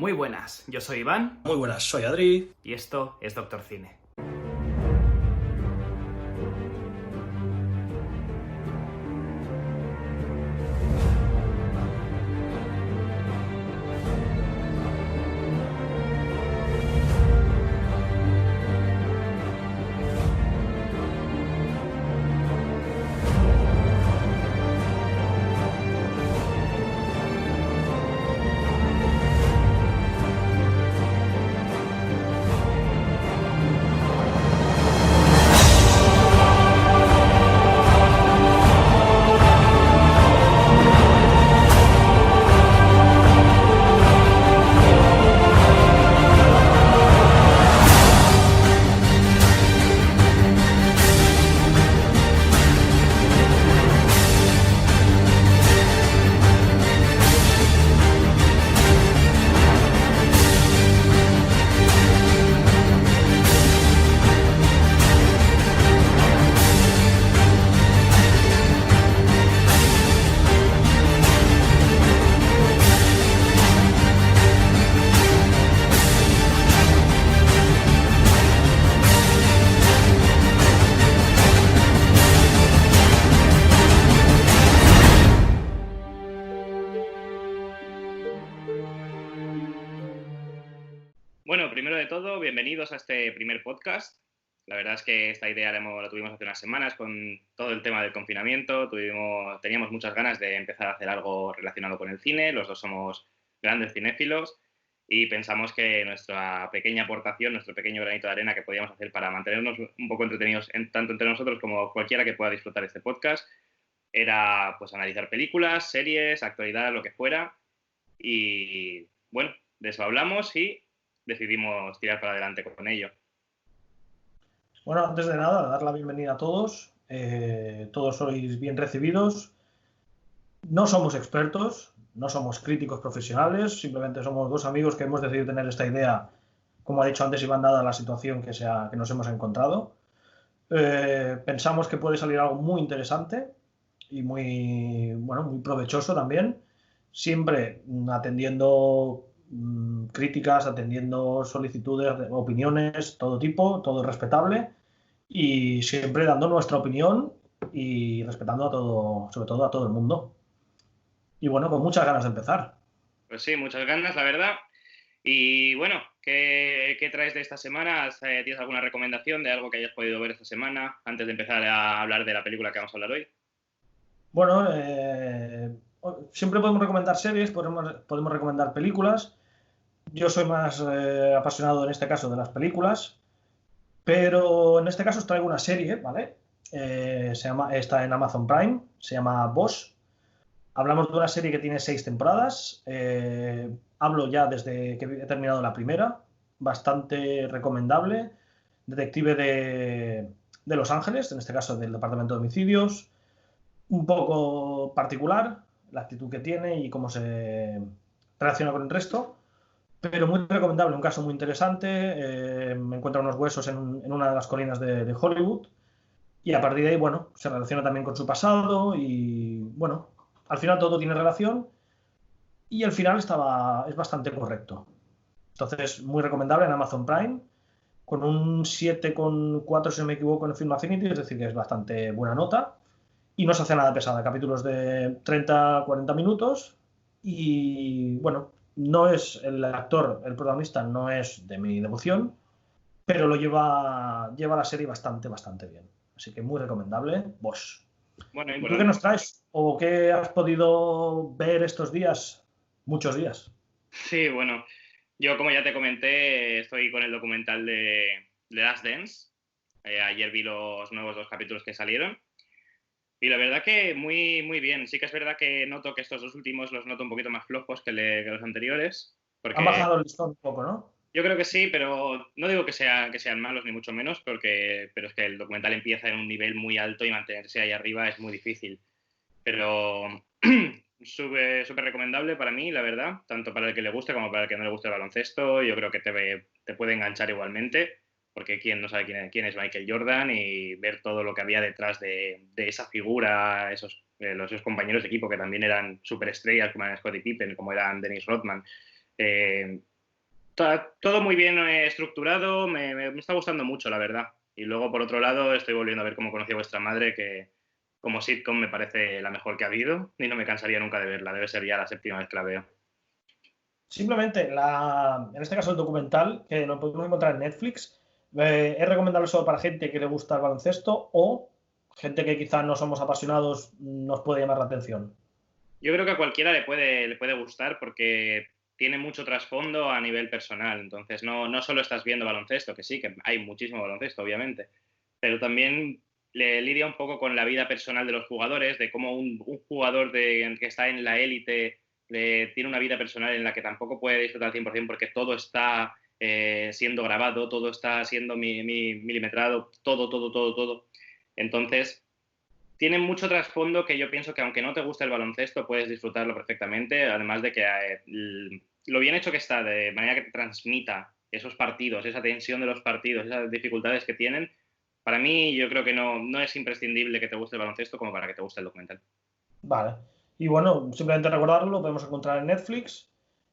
Muy buenas, yo soy Iván. Muy buenas, soy Adri. Y esto es Doctor Cine. Bueno, primero de todo, bienvenidos a este primer podcast. La verdad es que esta idea la tuvimos hace unas semanas con todo el tema del confinamiento. Teníamos muchas ganas de empezar a hacer algo relacionado con el cine. Los dos somos grandes cinéfilos y pensamos que nuestra pequeña aportación, nuestro pequeño granito de arena que podíamos hacer para mantenernos un poco entretenidos tanto entre nosotros como cualquiera que pueda disfrutar este podcast era pues analizar películas, series, actualidad, lo que fuera. Y bueno, de eso hablamos y decidimos tirar para adelante con ello. Bueno, antes de nada, dar la bienvenida a todos. Todos sois bien recibidos. No somos expertos, no somos críticos profesionales, simplemente somos dos amigos que hemos decidido tener esta idea, como ha dicho antes Iván, dada la situación que nos hemos encontrado. Pensamos que puede salir algo muy interesante y muy provechoso también, siempre atendiendo críticas, atendiendo solicitudes, opiniones, todo tipo, todo respetable y siempre dando nuestra opinión y respetando a todo, sobre todo a todo el mundo. Y bueno, con muchas ganas de empezar. Pues sí, muchas ganas, la verdad. Y bueno, ¿qué traes de esta semana? ¿Tienes alguna recomendación de algo que hayas podido ver esta semana antes de empezar a hablar de la película que vamos a hablar hoy? Bueno, siempre podemos recomendar series, podemos recomendar películas. Yo soy más apasionado en este caso de las películas, pero en este caso os traigo una serie, ¿vale? Está en Amazon Prime, se llama Bosch. Hablamos de una serie que tiene 6 temporadas. Hablo ya desde que he terminado la primera, bastante recomendable. Detective de Los Ángeles, en este caso del Departamento de Homicidios. Un poco particular la actitud que tiene y cómo se relaciona con el resto, pero muy recomendable, un caso muy interesante. Me encuentra unos huesos en una de las colinas de Hollywood y a partir de ahí, bueno, se relaciona también con su pasado y, bueno, al final todo tiene relación y el final es bastante correcto. Entonces, muy recomendable en Amazon Prime, con un 7,4 si no me equivoco en Film Affinity, es decir, que es bastante buena nota y no se hace nada pesada, capítulos de 30-40 minutos y bueno, no es el actor, el protagonista no es de mi devoción, pero lleva la serie bastante bien. Así que muy recomendable, Bosch. Bueno, ¿Y tú qué importante. nos traes? ¿O qué has podido ver estos días? Muchos días. Sí, bueno, yo como ya te comenté, estoy con el documental de Last Dance. Ayer vi los nuevos 2 capítulos que salieron. Y la verdad que muy bien. Sí que es verdad que noto que estos 2 últimos los noto un poquito más flojos que los anteriores. Han Porque bajado el listón un poco, ¿no? yo creo que sí, pero no digo que sean malos ni mucho menos, pero es que el documental empieza en un nivel muy alto y mantenerse ahí arriba es muy difícil. Pero súper recomendable para mí, la verdad, tanto para el que le guste como para el que no le guste el baloncesto. Yo creo que te puede enganchar igualmente, porque quién no sabe quién es Michael Jordan y ver todo lo que había detrás de esa figura, los compañeros de equipo que también eran superestrellas, como eran Scottie Pippen, como eran Dennis Rodman. Todo muy bien estructurado, me está gustando mucho, la verdad. Y luego, por otro lado, estoy volviendo a ver Cómo conocí a vuestra madre, que como sitcom me parece la mejor que ha habido y no me cansaría nunca de verla. Debe ser ya la 7ª vez que la veo. Simplemente, en este caso el documental, que lo podemos encontrar en Netflix, es recomendable solo para gente que le gusta el baloncesto o gente que quizá no somos apasionados, nos puede llamar la atención. Yo creo que a cualquiera le puede gustar porque tiene mucho trasfondo a nivel personal. Entonces, no solo estás viendo baloncesto, que sí, que hay muchísimo baloncesto, obviamente, pero también le lidia un poco con la vida personal de los jugadores, de cómo un jugador que está en la élite tiene una vida personal en la que tampoco puede disfrutar al 100% porque todo está siendo grabado, todo está siendo milimetrado, todo. Entonces, tiene mucho trasfondo que yo pienso que aunque no te guste el baloncesto, puedes disfrutarlo perfectamente, además de que lo bien hecho que está, de manera que te transmita esos partidos, esa tensión de los partidos, esas dificultades que tienen, para mí yo creo que no es imprescindible que te guste el baloncesto como para que te guste el documental. Vale. Y bueno, simplemente recordarlo, lo podemos encontrar en Netflix.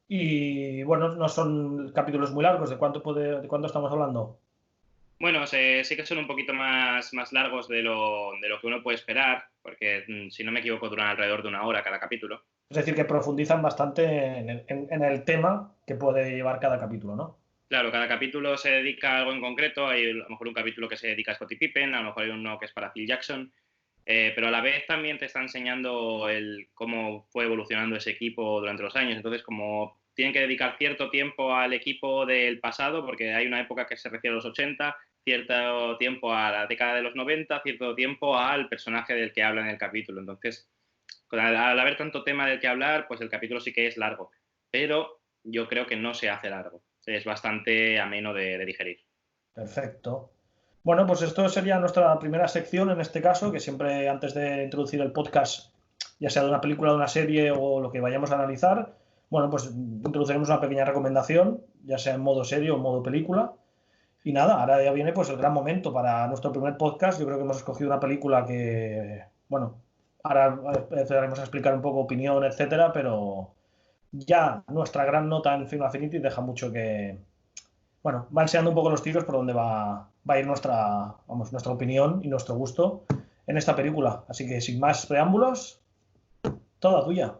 Y bueno, no son capítulos muy largos. ¿De cuánto estamos hablando? Bueno, sí que son un poquito más largos de lo que uno puede esperar, porque si no me equivoco duran alrededor de 1 hora cada capítulo. Es decir, que profundizan bastante en el tema que puede llevar cada capítulo, ¿no? Claro, cada capítulo se dedica a algo en concreto. Hay a lo mejor un capítulo que se dedica a Scottie Pippen, a lo mejor hay uno que es para Phil Jackson, pero a la vez también te está enseñando cómo fue evolucionando ese equipo durante los años. Entonces, como tienen que dedicar cierto tiempo al equipo del pasado, porque hay una época que se refiere a los 80, cierto tiempo a la década de los 90, cierto tiempo al personaje del que habla en el capítulo. Entonces, al haber tanto tema del que hablar, pues el capítulo sí que es largo, pero yo creo que no se hace largo. Es bastante ameno de digerir. Perfecto. Bueno, pues esto sería nuestra primera sección en este caso, que siempre antes de introducir el podcast, ya sea de una película, de una serie o lo que vayamos a analizar, bueno, pues introduciremos una pequeña recomendación, ya sea en modo serie o en modo película. Y nada, ahora ya viene pues el gran momento para nuestro primer podcast. Yo creo que hemos escogido una película que, bueno, ahora empezaremos a explicar un poco opinión, etcétera, pero ya nuestra gran nota en Film Affinity deja mucho que, bueno, va enseñando un poco los tiros por donde va a ir nuestra opinión y nuestro gusto en esta película. Así que sin más preámbulos, toda tuya.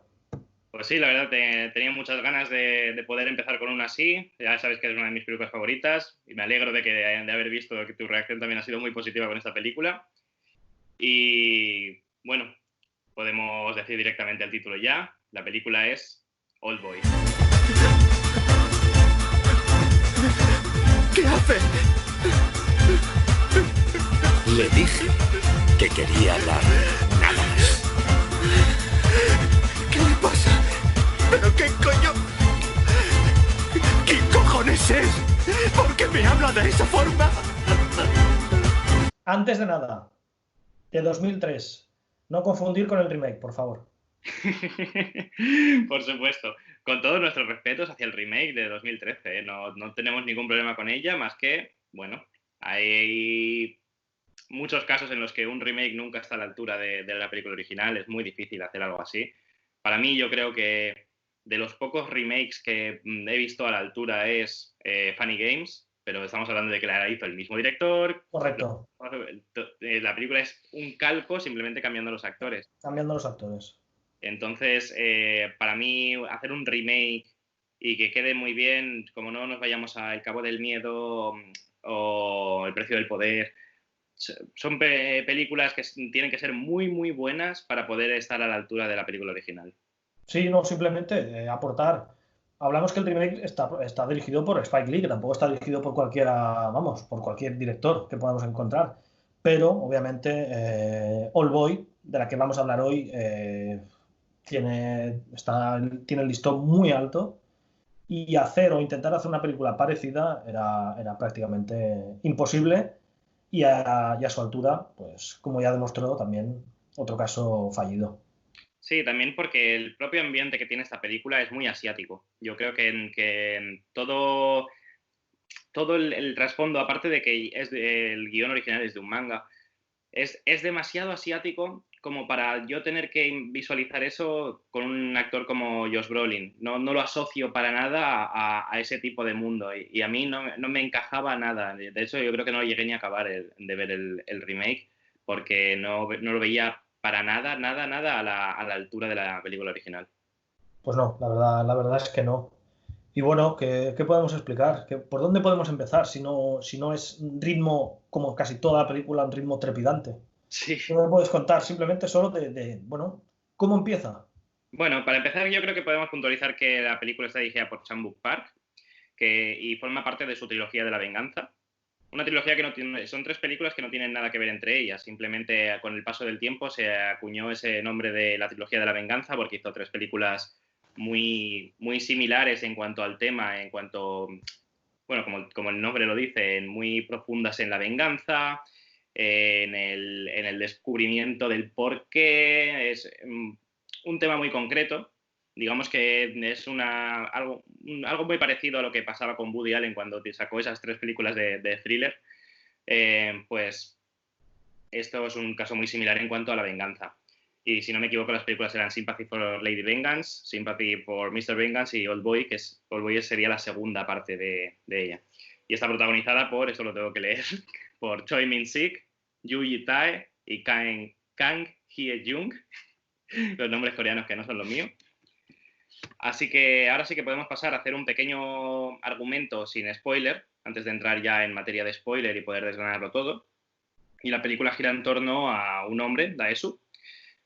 Pues sí, la verdad, tenía muchas ganas de poder empezar con una así. Ya sabes que es una de mis películas favoritas y me alegro de haber visto que tu reacción también ha sido muy positiva con esta película. Y bueno, podemos decir directamente el título ya. La película es Old Boy. ¿Qué hace? Le dije que quería hablar, nada más. ¿Qué le pasa? ¿Pero qué coño? ¿Qué cojones es? ¿Por qué me habla de esa forma? Antes de nada, de 2003. No confundir con el remake, por favor. Por supuesto. Con todos nuestros respetos hacia el remake de 2013, ¿eh? No tenemos ningún problema con ella, más que, bueno, hay muchos casos en los que un remake nunca está a la altura de la película original. Es muy difícil hacer algo así. Para mí, yo creo que de los pocos remakes que he visto a la altura es Funny Games, pero estamos hablando de que la hizo el mismo director. Correcto. La película es un calco, simplemente cambiando los actores. Cambiando los actores. Entonces, para mí, hacer un remake y que quede muy bien, como no nos vayamos a El Cabo del Miedo o El Precio del Poder, son películas que tienen que ser muy, muy buenas para poder estar a la altura de la película original. Sí, no, simplemente aportar. Hablamos que el remake está dirigido por Spike Lee, que tampoco está dirigido por cualquiera, vamos, por cualquier director que podamos encontrar. Pero, obviamente, All Boy, de la que vamos a hablar hoy, tiene el listón muy alto y hacer o intentar hacer una película parecida era prácticamente imposible y a su altura, pues como ya demostró también otro caso fallido. Sí, también porque el propio ambiente que tiene esta película es muy asiático. Yo creo que en todo el trasfondo, aparte de que el guión original es de un manga, es demasiado asiático como para yo tener que visualizar eso con un actor como Josh Brolin. No lo asocio para nada a ese tipo de mundo y a mí no me encajaba nada. De hecho, yo creo que no llegué ni a acabar de ver el remake porque no lo veía para nada a la altura de la película original. Pues no, la verdad es que no. Y bueno, ¿qué podemos explicar? ¿Por dónde podemos empezar si no es un ritmo, como casi toda la película, un ritmo trepidante? Sí. ¿Qué me puedes contar? Simplemente solo bueno, ¿cómo empieza? Bueno, para empezar yo creo que podemos puntualizar que la película está dirigida por Chan-wook Park y forma parte de su trilogía de la venganza. Una trilogía que no tiene, son 3 películas que no tienen nada que ver entre ellas. Simplemente con el paso del tiempo se acuñó ese nombre de la trilogía de la venganza porque hizo 3 películas muy, muy similares en cuanto al tema, en cuanto, bueno, como el nombre lo dice, muy profundas en la venganza, en el descubrimiento del por qué. Es un tema muy concreto. Digamos que es algo muy parecido a lo que pasaba con Woody Allen cuando sacó esas 3 películas de thriller. Pues esto es un caso muy similar en cuanto a la venganza. Y si no me equivoco, las películas eran Sympathy for Lady Vengeance, Sympathy for Mr. Vengeance y Old Boy, Old Boy sería la segunda parte de ella. Y está protagonizada por, esto lo tengo que leer, por Choi Min-sik, Yu Yi-tae y Kang Hye-jung, los nombres coreanos que no son los míos. Así que ahora sí que podemos pasar a hacer un pequeño argumento sin spoiler, antes de entrar ya en materia de spoiler y poder desgranarlo todo. Y la película gira en torno a un hombre, Daesu,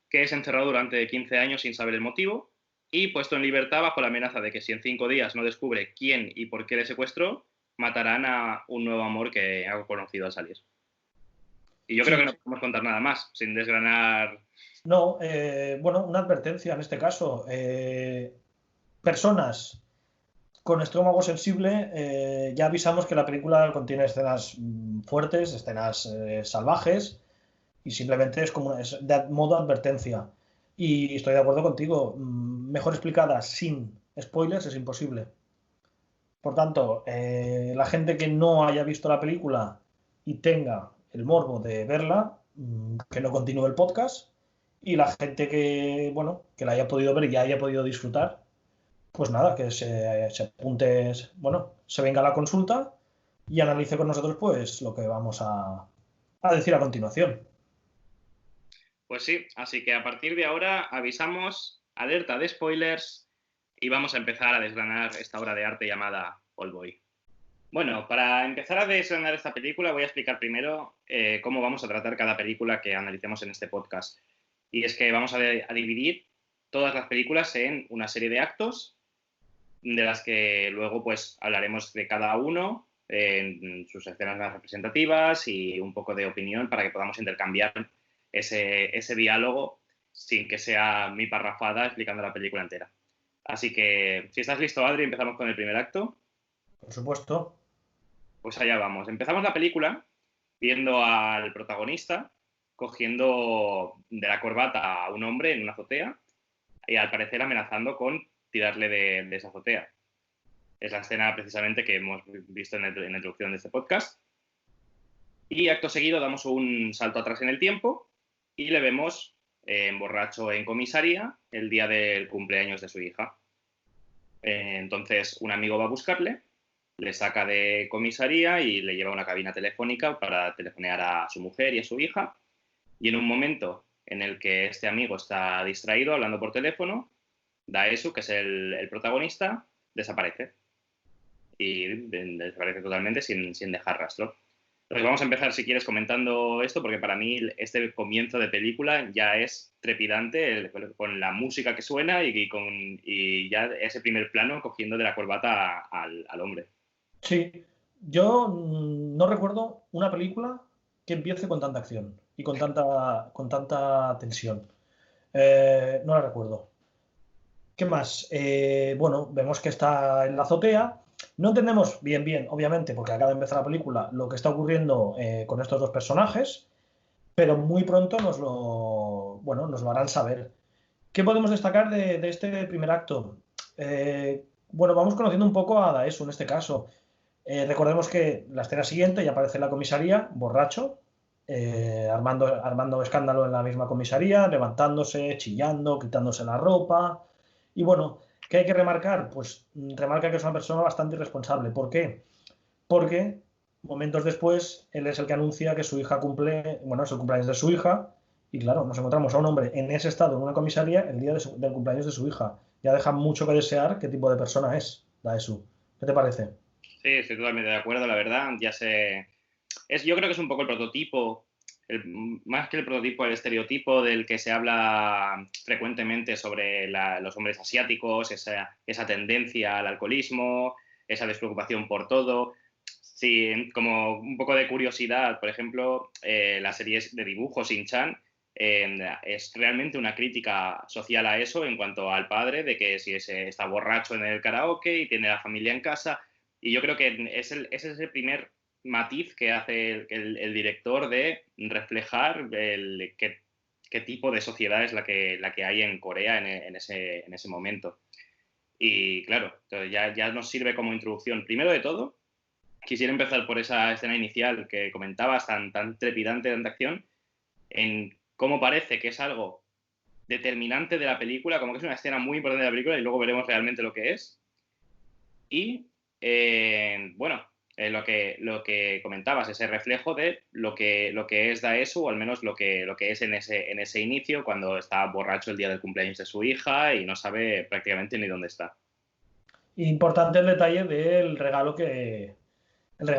que es encerrado durante 15 años sin saber el motivo y puesto en libertad bajo la amenaza de que si en 5 días no descubre quién y por qué le secuestró, matarán a un nuevo amor que ha conocido al salir. Y yo creo que no podemos contar nada más, sin desgranar. No, bueno, una advertencia en este caso. Personas con estómago sensible, ya avisamos que la película contiene escenas fuertes, escenas salvajes, y simplemente es de modo advertencia. Y estoy de acuerdo contigo, mejor explicada sin spoilers es imposible. Por tanto, la gente que no haya visto la película y tenga el morbo de verla, que no continúe el podcast. Y la gente que, bueno, que la haya podido ver y ya haya podido disfrutar, pues nada, que se apunte, bueno, se venga a la consulta y analice con nosotros pues lo que vamos a decir a continuación. Pues sí, así que a partir de ahora avisamos, alerta de spoilers y vamos a empezar a desgranar esta obra de arte llamada Old Boy. Bueno, para empezar a desgranar esta película voy a explicar primero cómo vamos a tratar cada película que analicemos en este podcast. Y es que vamos a dividir todas las películas en una serie de actos de las que luego pues hablaremos de cada uno en sus escenas más representativas y un poco de opinión para que podamos intercambiar ese diálogo sin que sea mi parrafada explicando la película entera. Así que, si estás listo, Adri, empezamos con el primer acto. Por supuesto. Pues allá vamos. Empezamos la película viendo al protagonista cogiendo de la corbata a un hombre en una azotea y al parecer amenazando con tirarle de esa azotea. Es la escena precisamente que hemos visto en la introducción de este podcast. Y acto seguido damos un salto atrás en el tiempo y le vemos borracho en comisaría el día del cumpleaños de su hija. Entonces un amigo va a buscarle, le saca de comisaría y le lleva a una cabina telefónica para telefonear a su mujer y a su hija. Y en un momento en el que este amigo está distraído hablando por teléfono, Daesu, que es el protagonista, desaparece. Y desaparece totalmente sin dejar rastro. Entonces vamos a empezar, si quieres, comentando esto, porque para mí este comienzo de película ya es trepidante, con la música que suena y ya ese primer plano cogiendo de la corbata al hombre. Sí, yo no recuerdo una película que empiece con tanta acción y con tanta tensión. No la recuerdo. ¿Qué más? Bueno, vemos que está en la azotea. No entendemos bien, obviamente, porque acaba de empezar la película, lo que está ocurriendo con estos dos personajes, pero muy pronto nos lo harán saber. ¿Qué podemos destacar de este primer acto? Bueno, vamos conociendo un poco a Daesu en este caso. Recordemos que la escena siguiente ya aparece en la comisaría, borracho, armando escándalo en la misma comisaría, levantándose, chillando, quitándose la ropa. Y bueno, ¿qué hay que remarcar? Pues remarca que es una persona bastante irresponsable. ¿Por qué? Porque momentos después él es el que anuncia que su hija cumple, bueno, es el cumpleaños de su hija. Y claro, nos encontramos a un hombre en ese estado, en una comisaría, el día del cumpleaños de su hija. Ya deja mucho que desear qué tipo de persona es Daesu. ¿Qué te parece? Sí, estoy totalmente de acuerdo, la verdad. Yo creo que es un poco el prototipo, más que el prototipo, el estereotipo del que se habla frecuentemente sobre los hombres asiáticos, esa tendencia al alcoholismo, esa despreocupación por todo. Sí, como un poco de curiosidad, por ejemplo, la serie de dibujos Shin-Chan es realmente una crítica social a eso en cuanto al padre, de que si está borracho en el karaoke y tiene la familia en casa. Y yo creo que ese es el primer matiz que hace el director de reflejar qué tipo de sociedad es la que hay en Corea en ese momento. Y claro, entonces ya nos sirve como introducción. Primero de todo, quisiera empezar por esa escena inicial que comentabas, tan trepidante, tanta acción, en cómo parece que es algo determinante de la película, como que es una escena muy importante de la película y luego veremos realmente lo que es. Y, lo que comentabas, ese reflejo de lo que es Daesu, o al menos lo que es en ese inicio, cuando está borracho el día del cumpleaños de su hija y no sabe prácticamente ni dónde está. Importante el detalle del regalo que le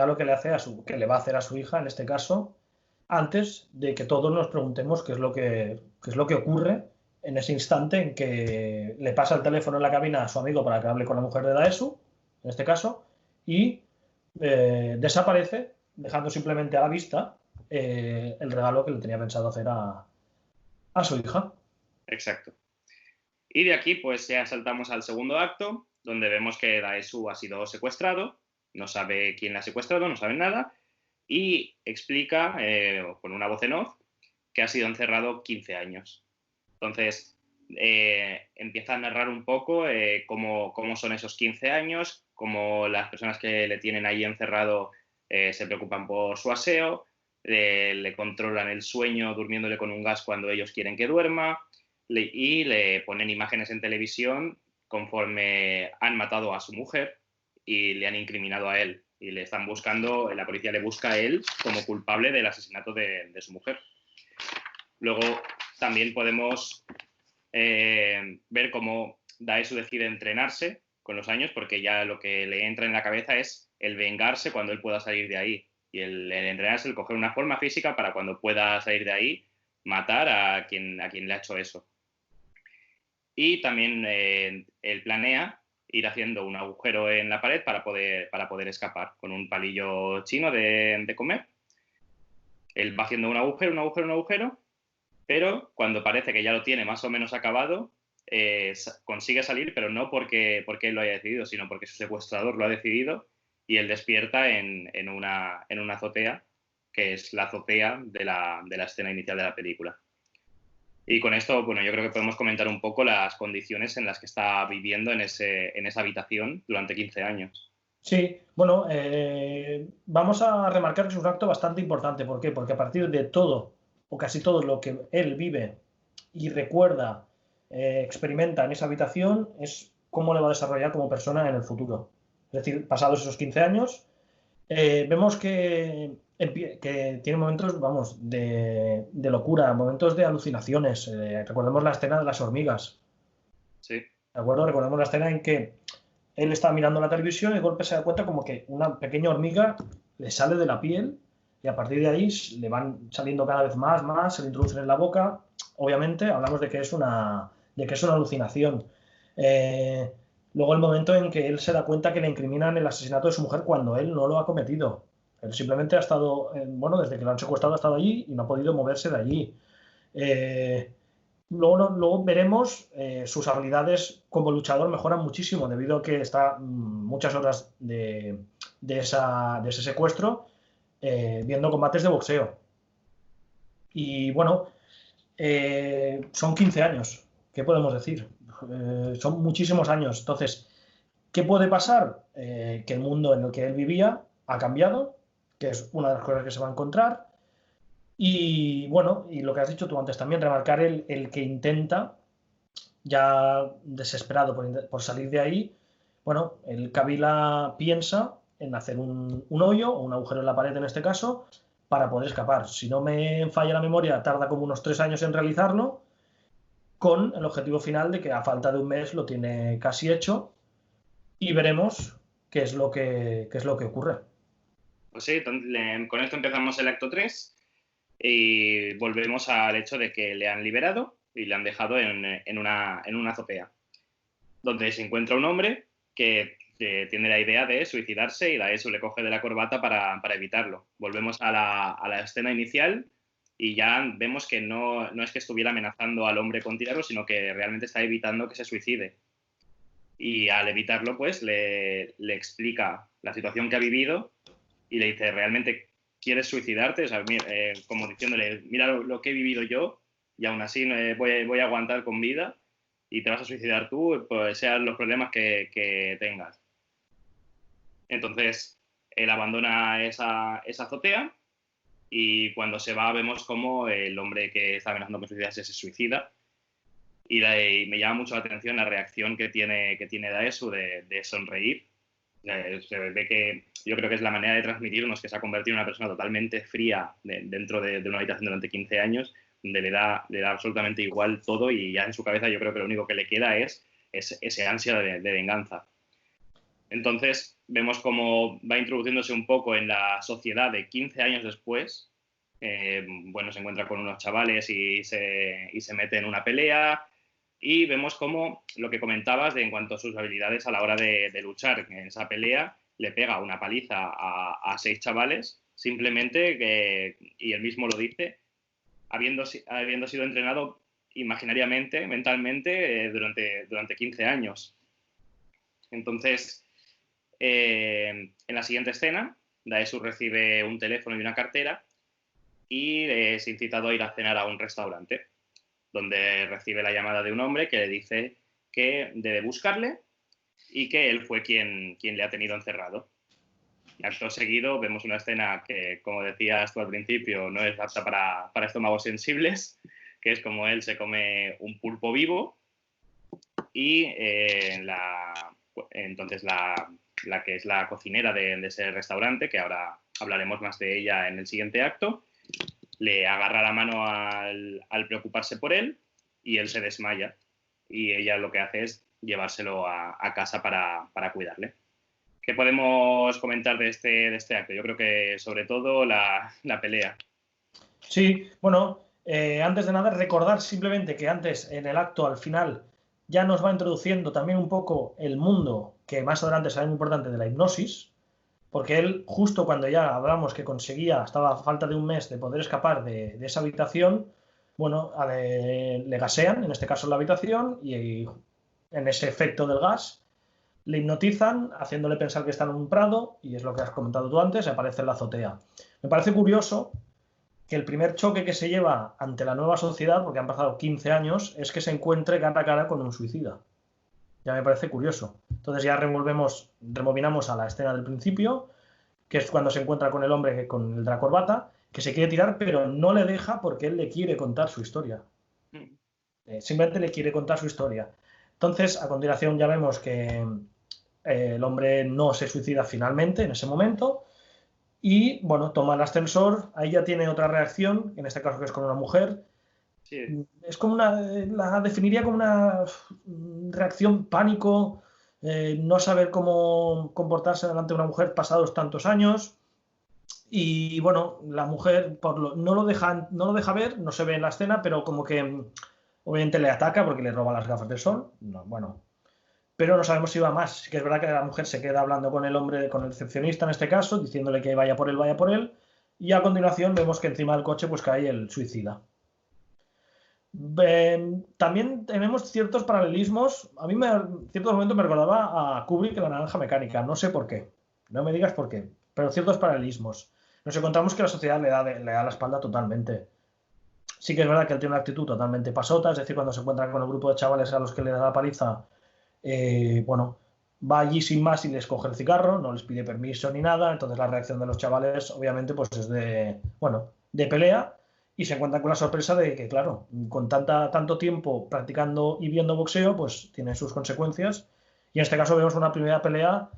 va a hacer a su hija, en este caso, antes de que todos nos preguntemos qué es lo que ocurre en ese instante en que le pasa el teléfono en la cabina a su amigo para que hable con la mujer de Daesu, en este caso, y desaparece, dejando simplemente a la vista el regalo que le tenía pensado hacer a su hija. Exacto. Y de aquí pues ya saltamos al segundo acto, donde vemos que Daesu ha sido secuestrado, no sabe quién la ha secuestrado, no sabe nada, y explica con una voz en off que ha sido encerrado 15 años. Entonces, empieza a narrar un poco cómo son esos 15 años, cómo las personas que le tienen ahí encerrado se preocupan por su aseo, le controlan el sueño durmiéndole con un gas cuando ellos quieren que duerma, y le ponen imágenes en televisión conforme han matado a su mujer y le han incriminado a él. Y le están buscando, la policía le busca a él como culpable del asesinato de su mujer. Luego también podemos ver cómo Daesu decide entrenarse con los años, porque ya lo que le entra en la cabeza es el vengarse cuando él pueda salir de ahí. Y el entrenarse, el coger una forma física para cuando pueda salir de ahí, matar a quien le ha hecho eso. Y también él planea ir haciendo un agujero en la pared para poder escapar con un palillo chino de comer. Él va haciendo un agujero, pero cuando parece que ya lo tiene más o menos acabado, consigue salir, pero no porque él lo haya decidido, sino porque su secuestrador lo ha decidido, y él despierta en una azotea, que es la azotea de la escena inicial de la película. Y con esto, bueno, yo creo que podemos comentar un poco las condiciones en las que está viviendo en esa habitación durante 15 años. Sí, bueno, vamos a remarcar que es un acto bastante importante. ¿Por qué? Porque a partir de todo, o casi todo lo que él vive y recuerda, experimenta en esa habitación, es cómo le va a desarrollar como persona en el futuro. Es decir, pasados esos 15 años, vemos que tiene momentos, vamos, de locura, momentos de alucinaciones. Recordemos la escena de las hormigas. Sí. ¿De acuerdo? Recordemos la escena en que él está mirando la televisión y de golpe se da cuenta como que una pequeña hormiga le sale de la piel y a partir de ahí le van saliendo cada vez más, se le introducen en la boca. Obviamente hablamos de que es una alucinación. Luego el momento en que él se da cuenta que le incriminan el asesinato de su mujer cuando él no lo ha cometido. Él simplemente ha estado, desde que lo han secuestrado ha estado allí y no ha podido moverse de allí. Luego veremos sus habilidades como luchador mejoran muchísimo debido a que está muchas horas de ese secuestro viendo combates de boxeo. Y bueno, son 15 años. ¿Qué podemos decir? Son muchísimos años. Entonces, ¿qué puede pasar? Que el mundo en el que él vivía ha cambiado, que es una de las cosas que se va a encontrar. Y bueno, y lo que has dicho tú antes también, remarcar el que intenta, ya desesperado por salir de ahí, bueno, el Kabila piensa en hacer un hoyo o un agujero en la pared en este caso para poder escapar. Si no me falla la memoria, tarda como unos 3 años en realizarlo, con el objetivo final de que a falta de un mes lo tiene casi hecho y veremos qué es lo que ocurre. Pues sí, entonces, con esto empezamos el acto 3 y volvemos al hecho de que le han liberado y le han dejado en una azotea, donde se encuentra un hombre que tiene la idea de suicidarse y Daesu le coge de la corbata para evitarlo. Volvemos a la escena inicial y ya vemos que no es que estuviera amenazando al hombre con tirarlo, sino que realmente está evitando que se suicide. Y al evitarlo, pues le explica la situación que ha vivido y le dice, ¿realmente quieres suicidarte? O sea, como diciéndole, mira lo que he vivido yo y aún así voy a aguantar con vida y te vas a suicidar tú, pues sean los problemas que tengas. Entonces, él abandona esa azotea y cuando se va vemos cómo el hombre que está amenazando con suicidarse se suicida. Y me llama mucho la atención la reacción que tiene Daesu de sonreír. Se ve que yo creo que es la manera de transmitirnos que se ha convertido en una persona totalmente fría dentro de una habitación durante 15 años, donde le da absolutamente igual todo y ya en su cabeza yo creo que lo único que le queda es ese ansia de venganza. Entonces vemos cómo va introduciéndose un poco en la sociedad de 15 años después. Bueno, se encuentra con unos chavales y se mete en una pelea. Y vemos cómo lo que comentabas en cuanto a sus habilidades a la hora de luchar en esa pelea, le pega una paliza a 6 chavales, simplemente, y él mismo lo dice, habiendo sido entrenado imaginariamente, mentalmente, durante 15 años. Entonces, en la siguiente escena, Daesu recibe un teléfono y una cartera y es incitado a ir a cenar a un restaurante, donde recibe la llamada de un hombre que le dice que debe buscarle y que él fue quien le ha tenido encerrado. Y acto seguido vemos una escena que, como decías tú al principio, no es apta para estómagos sensibles, que es como él se come un pulpo vivo y entonces la que es la cocinera de ese restaurante, que ahora hablaremos más de ella en el siguiente acto, le agarra la mano al preocuparse por él y él se desmaya. Y ella lo que hace es llevárselo a casa para cuidarle. ¿Qué podemos comentar de este acto? Yo creo que sobre todo la pelea. Sí, bueno, antes de nada recordar simplemente que antes en el acto al final ya nos va introduciendo también un poco el mundo que más adelante será muy importante de la hipnosis, porque él justo cuando ya hablamos que estaba a falta de un mes de poder escapar de esa habitación, bueno, le gasean, en este caso en la habitación, y en ese efecto del gas le hipnotizan, haciéndole pensar que está en un prado, y es lo que has comentado tú antes, aparece en la azotea. Me parece curioso que el primer choque que se lleva ante la nueva sociedad, porque han pasado 15 años, es que se encuentre cara a cara con un suicida. Ya me parece curioso. Entonces ya rebobinamos a la escena del principio, que es cuando se encuentra con el hombre con el de la corbata, que se quiere tirar, pero no le deja porque él le quiere contar su historia. Simplemente le quiere contar su historia. Entonces, a continuación ya vemos que el hombre no se suicida finalmente en ese momento y, bueno, toma el ascensor. Ahí ya tiene otra reacción, en este caso que es con una mujer. Sí. Es como la definiría como una reacción pánico, no saber cómo comportarse delante de una mujer pasados tantos años. Y bueno, la mujer no lo deja ver, no se ve en la escena, pero como que obviamente le ataca porque le roba las gafas del sol. No, bueno, pero no sabemos si va más. Sí que es verdad que la mujer se queda hablando con el hombre, con el recepcionista en este caso, diciéndole que vaya por él. Y a continuación vemos que encima del coche pues cae el suicida. También tenemos ciertos paralelismos. A mí en ciertos momentos me recordaba a Kubrick en La Naranja Mecánica. No sé por qué. No me digas por qué. Pero ciertos paralelismos. Nos encontramos que la sociedad le da la espalda totalmente. Sí que es verdad que él tiene una actitud totalmente pasota. Es decir, cuando se encuentra con el grupo de chavales a los que le da la paliza, bueno, va allí sin más y les coge el cigarro. No les pide permiso ni nada. Entonces la reacción de los chavales obviamente pues es de pelea. y se encuentran con la sorpresa de que, claro, con tanto tiempo practicando y viendo boxeo, pues tiene sus consecuencias. Y en este caso vemos una primera pelea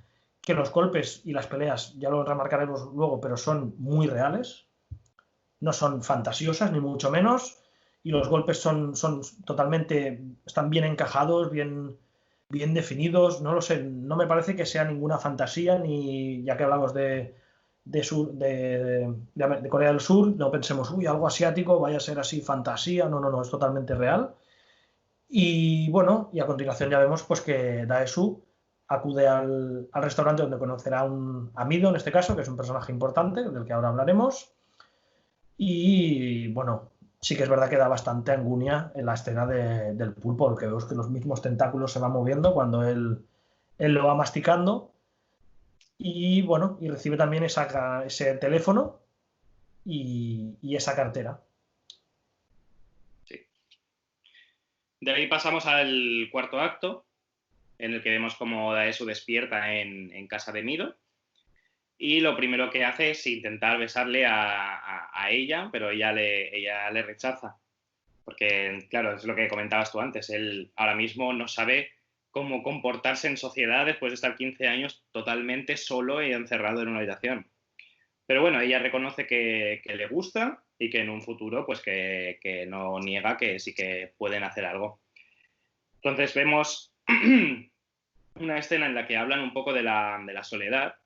que los golpes y las peleas, ya lo remarcaremos luego, pero son muy reales, no son fantasiosas ni mucho menos, y los golpes son totalmente, están bien encajados, bien definidos, no lo sé, no me parece que sea ninguna fantasía, ni ya que hablamos de Corea del Sur, no pensemos, uy, algo asiático, vaya a ser así fantasía, no, es totalmente real. Y bueno, y a continuación ya vemos pues que Daesu acude al restaurante donde conocerá a Mido, en este caso, que es un personaje importante, del que ahora hablaremos. Y bueno, sí que es verdad que da bastante angunia en la escena del pulpo, porque vemos que los mismos tentáculos se van moviendo cuando él lo va masticando. Y bueno, y recibe también ese teléfono y esa cartera. Sí. De ahí pasamos al cuarto acto, en el que vemos cómo Daesu despierta en casa de Mido. Y lo primero que hace es intentar besarle a ella, pero ella le rechaza. Porque, claro, es lo que comentabas tú antes, él ahora mismo no sabe cómo comportarse en sociedad después de estar 15 años totalmente solo y encerrado en una habitación. Pero bueno, ella reconoce que le gusta y que en un futuro, pues que no niega que sí que pueden hacer algo. Entonces vemos una escena en la que hablan un poco de la soledad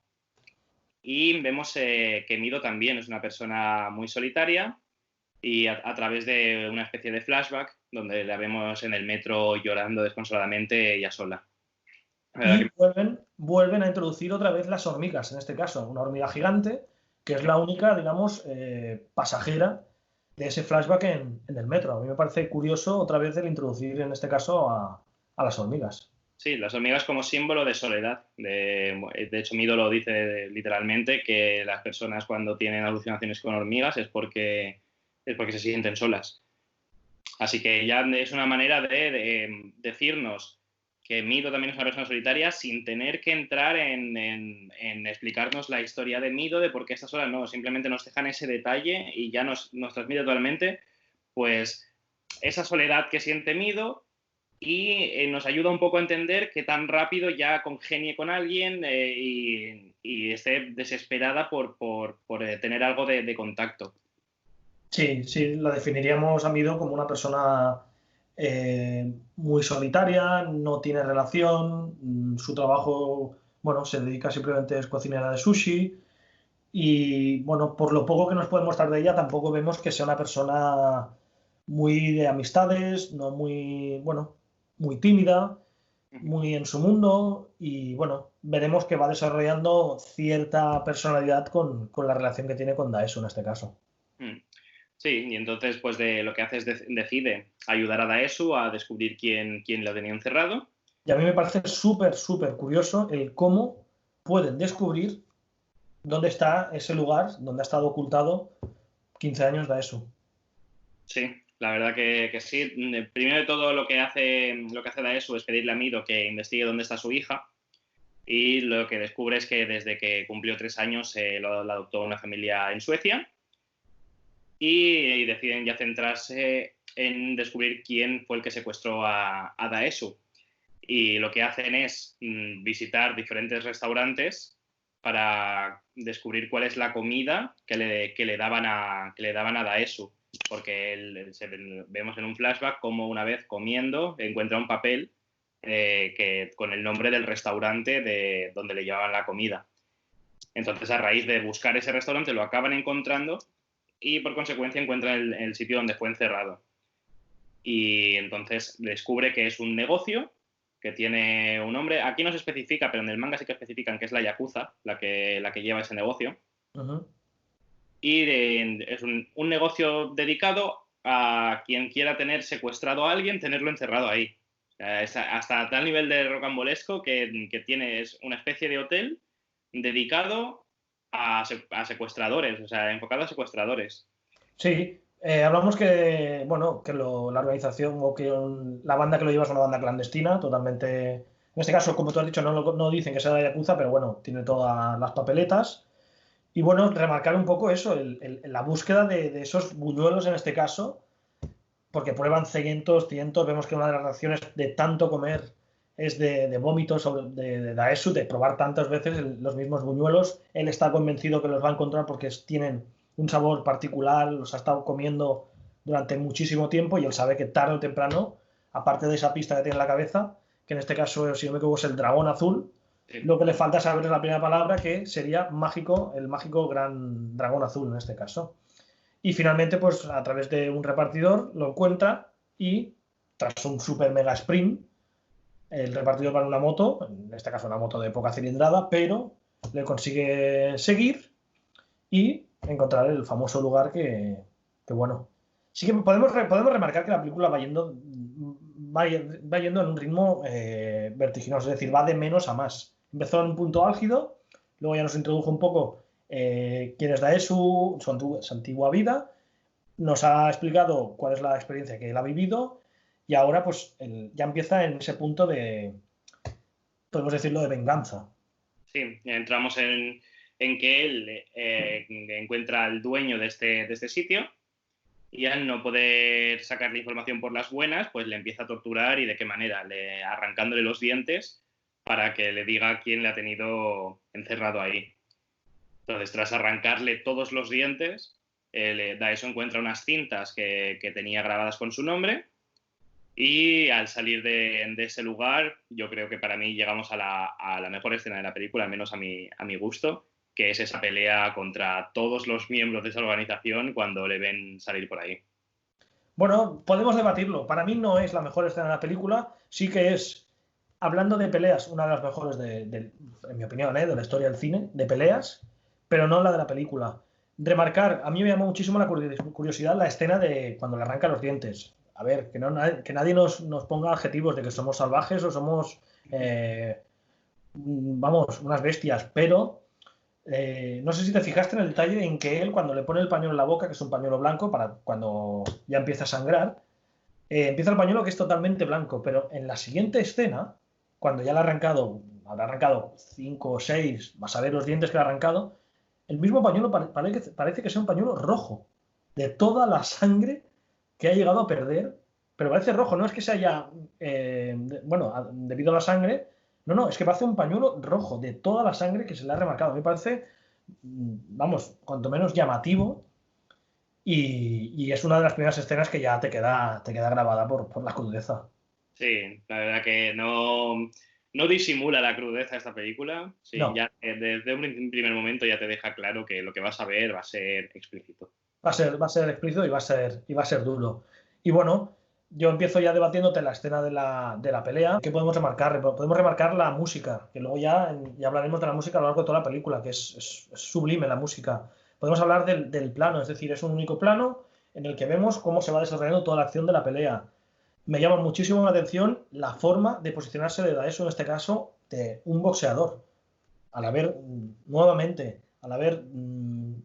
y vemos que Mido también es una persona muy solitaria y a través de una especie de flashback donde la vemos en el metro llorando desconsoladamente ella sola. Y vuelven a introducir otra vez las hormigas, en este caso, una hormiga gigante, que es la única, digamos, pasajera de ese flashback en el metro. A mí me parece curioso otra vez el introducir, en este caso, a las hormigas. Sí, las hormigas como símbolo de soledad. De hecho, Mido lo dice literalmente, que las personas cuando tienen alucinaciones con hormigas es porque se sienten solas. Así que ya es una manera de decirnos que Mido también es una persona solitaria sin tener que entrar en explicarnos la historia de Mido, de por qué está sola. No, simplemente nos dejan ese detalle y ya nos transmite totalmente pues esa soledad que siente Mido y nos ayuda un poco a entender que tan rápido ya congenie con alguien y esté desesperada por tener algo de contacto. Sí, la definiríamos a Mido como una persona muy solitaria, no tiene relación, su trabajo, bueno, se dedica simplemente a cocinera de sushi y, bueno, por lo poco que nos puede mostrar de ella, tampoco vemos que sea una persona muy de amistades, no muy, bueno, muy tímida, muy en su mundo y, bueno, veremos que va desarrollando cierta personalidad con la relación que tiene con Daesu en este caso. Sí, y entonces pues lo que hace es decide ayudar a Daesu a descubrir quién lo tenía encerrado. Y a mí me parece súper curioso el cómo pueden descubrir dónde está ese lugar donde ha estado ocultado 15 años Daesu. Sí, la verdad que sí. Primero de todo lo que hace Daesu es pedirle a Mido que investigue dónde está su hija y lo que descubre es que desde que cumplió 3 años la adoptó una familia en Suecia. Y deciden ya centrarse en descubrir quién fue el que secuestró a Daesu. Y lo que hacen es visitar diferentes restaurantes para descubrir cuál es la comida que le daban a Daesu. Porque vemos en un flashback cómo una vez comiendo encuentra un papel con el nombre del restaurante donde le llevaban la comida. Entonces, a raíz de buscar ese restaurante, lo acaban encontrando y por consecuencia encuentra el sitio donde fue encerrado. Y entonces descubre que es un negocio que tiene un nombre. Aquí no se especifica, pero en el manga sí que especifican que es la Yakuza, la que lleva ese negocio. Uh-huh. Y es un negocio dedicado a quien quiera tener secuestrado a alguien, tenerlo encerrado ahí. O sea, es hasta tal nivel de rocambolesco que es una especie de hotel dedicado a secuestradores, o sea, enfocado a secuestradores. Sí, hablamos que, bueno, que la organización o que la banda que lo lleva es una banda clandestina, totalmente. En este caso, como tú has dicho, no dicen que sea la Yakuza, pero bueno, tiene todas las papeletas. Y bueno, remarcar un poco eso, la búsqueda de esos buñuelos en este caso, porque prueban cientos, vemos que una de las reacciones de tanto comer es de vómitos de Daesu, de probar tantas veces los mismos buñuelos. Él está convencido que los va a encontrar porque tienen un sabor particular, los ha estado comiendo durante muchísimo tiempo y él sabe que tarde o temprano, aparte de esa pista que tiene en la cabeza, que en este caso, si no me equivoco, es el dragón azul, Sí. lo que le falta saber es la primera palabra, que sería mágico, el mágico gran dragón azul en este caso. Y finalmente, pues a través de un repartidor lo encuentra y tras un super mega sprint, el repartidor va en una moto, en este caso una moto de poca cilindrada, pero le consigue seguir y encontrar el famoso lugar que bueno. Sí que podemos remarcar que la película va yendo en un ritmo vertiginoso, es decir, va de menos a más. Empezó en un punto álgido, luego ya nos introdujo un poco quién es Daesu, su antigua vida, nos ha explicado cuál es la experiencia que él ha vivido y ahora pues ya empieza en ese punto podemos decirlo, de venganza. Sí, entramos en que él encuentra al dueño de este sitio y al no poder sacar la información por las buenas, pues le empieza a torturar y de qué manera, arrancándole los dientes para que le diga quién le ha tenido encerrado ahí. Entonces, tras arrancarle todos los dientes, Daeso encuentra unas cintas que tenía grabadas con su nombre y al salir de ese lugar, yo creo que para mí llegamos a la mejor escena de la película, al menos a mi gusto, que es esa pelea contra todos los miembros de esa organización cuando le ven salir por ahí. Bueno, podemos debatirlo. Para mí no es la mejor escena de la película, sí que es, hablando de peleas, una de las mejores, en mi opinión, de la historia del cine, de peleas, pero no la de la película. Remarcar, a mí me llamó muchísimo la curiosidad la escena de cuando le arranca los dientes. A ver, que nadie nos ponga adjetivos de que somos salvajes o somos, vamos, unas bestias, pero no sé si te fijaste en el detalle en que él, cuando le pone el pañuelo en la boca, que es un pañuelo blanco, para cuando ya empieza a sangrar, empieza el pañuelo que es totalmente blanco, pero en la siguiente escena, cuando ya le habrá arrancado 5 o 6, vas a ver los dientes que le ha arrancado, el mismo pañuelo parece que sea un pañuelo rojo, de toda la sangre que ha llegado a perder, pero parece rojo, no es que se haya, debido a la sangre, no, es que parece un pañuelo rojo de toda la sangre que se le ha remarcado. Me parece, vamos, cuanto menos llamativo y es una de las primeras escenas que ya te queda grabada por la crudeza. Sí, la verdad que no disimula la crudeza esta película. Sí, No. ya desde un primer momento ya te deja claro que lo que vas a ver va a ser explícito. Va a ser explícito y va a ser duro. Y bueno, yo empiezo ya debatiéndote la escena de la pelea. ¿Qué podemos remarcar? Podemos remarcar la música, que luego ya hablaremos de la música a lo largo de toda la película, que es sublime la música. Podemos hablar del plano, es decir, es un único plano en el que vemos cómo se va desarrollando toda la acción de la pelea. Me llama muchísimo la atención la forma de posicionarse de Daeso, en este caso, de un boxeador. Nuevamente, al haber,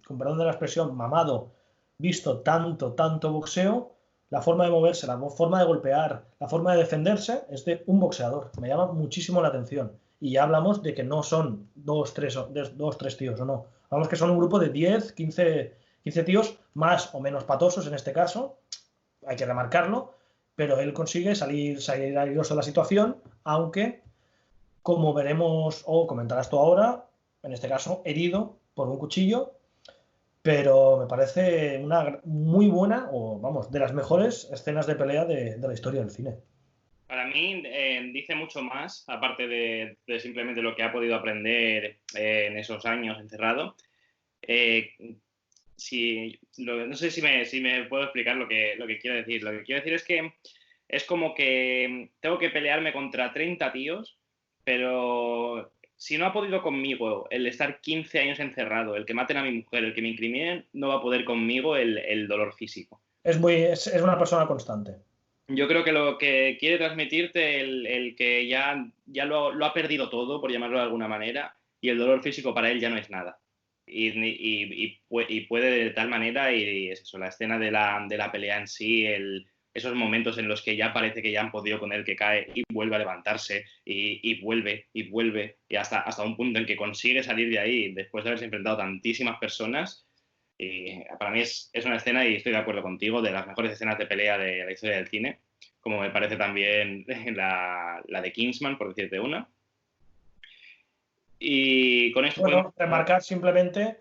con perdón de la expresión, mamado, visto tanto boxeo, la forma de moverse, la forma de golpear, la forma de defenderse es de un boxeador. Me llama muchísimo la atención. Y ya hablamos de que no son dos, tres tíos, o no. Hablamos que son un grupo de 10, 15 tíos, más o menos patosos en este caso, hay que remarcarlo, pero él consigue salir airoso de la situación, aunque, como veremos o comentarás tú ahora, en este caso, herido por un cuchillo, pero me parece una muy buena, o vamos, de las mejores escenas de pelea de la historia del cine. Para mí dice mucho más, aparte de simplemente lo que ha podido aprender en esos años encerrado. No sé si me puedo explicar lo que quiero decir. Lo que quiero decir es que es como que tengo que pelearme contra 30 tíos, pero si no ha podido conmigo el estar 15 años encerrado, el que maten a mi mujer, el que me incriminen, no va a poder conmigo el dolor físico. Es una persona constante. Yo creo que lo que quiere transmitirte el que ya lo ha perdido todo, por llamarlo de alguna manera, y el dolor físico para él ya no es nada. Y puede de tal manera, y es eso, la escena de la pelea en sí, esos momentos en los que ya parece que ya han podido con él, que cae y vuelve a levantarse y vuelve y hasta un punto en que consigue salir de ahí después de haberse enfrentado a tantísimas personas. Y para mí es una escena, y estoy de acuerdo contigo, de las mejores escenas de pelea de la historia del cine, como me parece también la de Kingsman, por decirte una. Y con esto Bueno, remarcar simplemente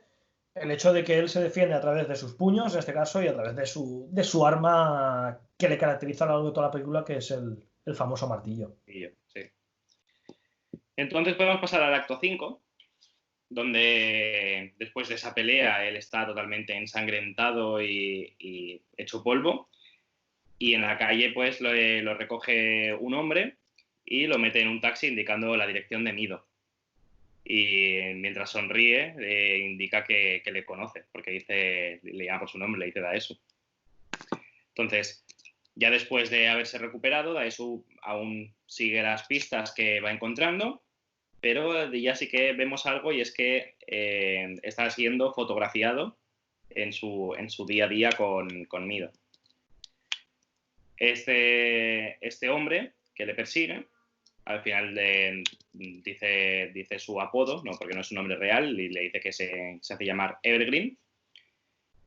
el hecho de que él se defiende a través de sus puños, en este caso, y a través de su arma que le caracteriza a lo largo de toda la película, que es el famoso martillo. Sí. Entonces podemos pasar al acto 5, donde después de esa pelea él está totalmente ensangrentado y hecho polvo, y en la calle pues lo recoge un hombre y lo mete en un taxi indicando la dirección de Mido. Y mientras sonríe indica que le conoce, porque le llama por su nombre, le dice Daesu. Entonces, ya después de haberse recuperado, Daesu aún sigue las pistas que va encontrando, pero ya sí que vemos algo, y es que está siendo fotografiado en su día a día con Mido. Este hombre que le persigue, al final dice su apodo, no, porque no es su nombre real, y le dice que se hace llamar Evergreen,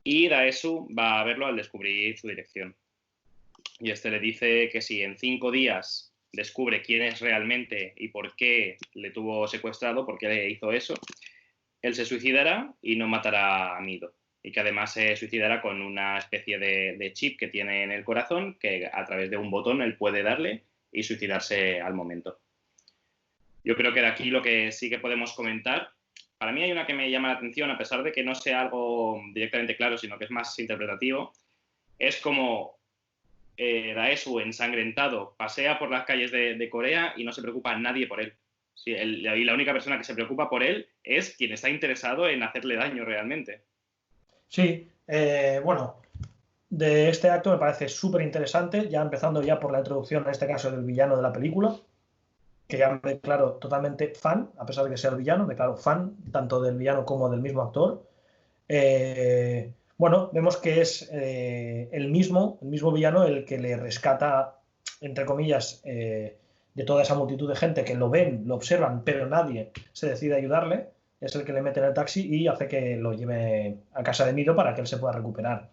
y Daesu va a verlo al descubrir su dirección. Y le dice que si en 5 días descubre quién es realmente y por qué le tuvo secuestrado, por qué le hizo eso, él se suicidará y no matará a Mido. Y que además se suicidará con una especie de chip que tiene en el corazón, que a través de un botón él puede darle y suicidarse al momento. Yo creo que de aquí lo que sí que podemos comentar, para mí hay una que me llama la atención, a pesar de que no sea algo directamente claro, sino que es más interpretativo, es como Daesu, ensangrentado, pasea por las calles de Corea y no se preocupa nadie por él. Sí, y la única persona que se preocupa por él es quien está interesado en hacerle daño realmente. Sí, bueno, de este acto me parece súper interesante, ya empezando ya por la introducción, en este caso, del villano de la película, que ya me declaro totalmente fan, a pesar de que sea el villano, me declaro fan tanto del villano como del mismo actor. Bueno, vemos que es el mismo villano el que le rescata, entre comillas, de toda esa multitud de gente que lo ven, lo observan, pero nadie se decide a ayudarle. Es el que le mete en el taxi y hace que lo lleve a casa de Mido para que él se pueda recuperar.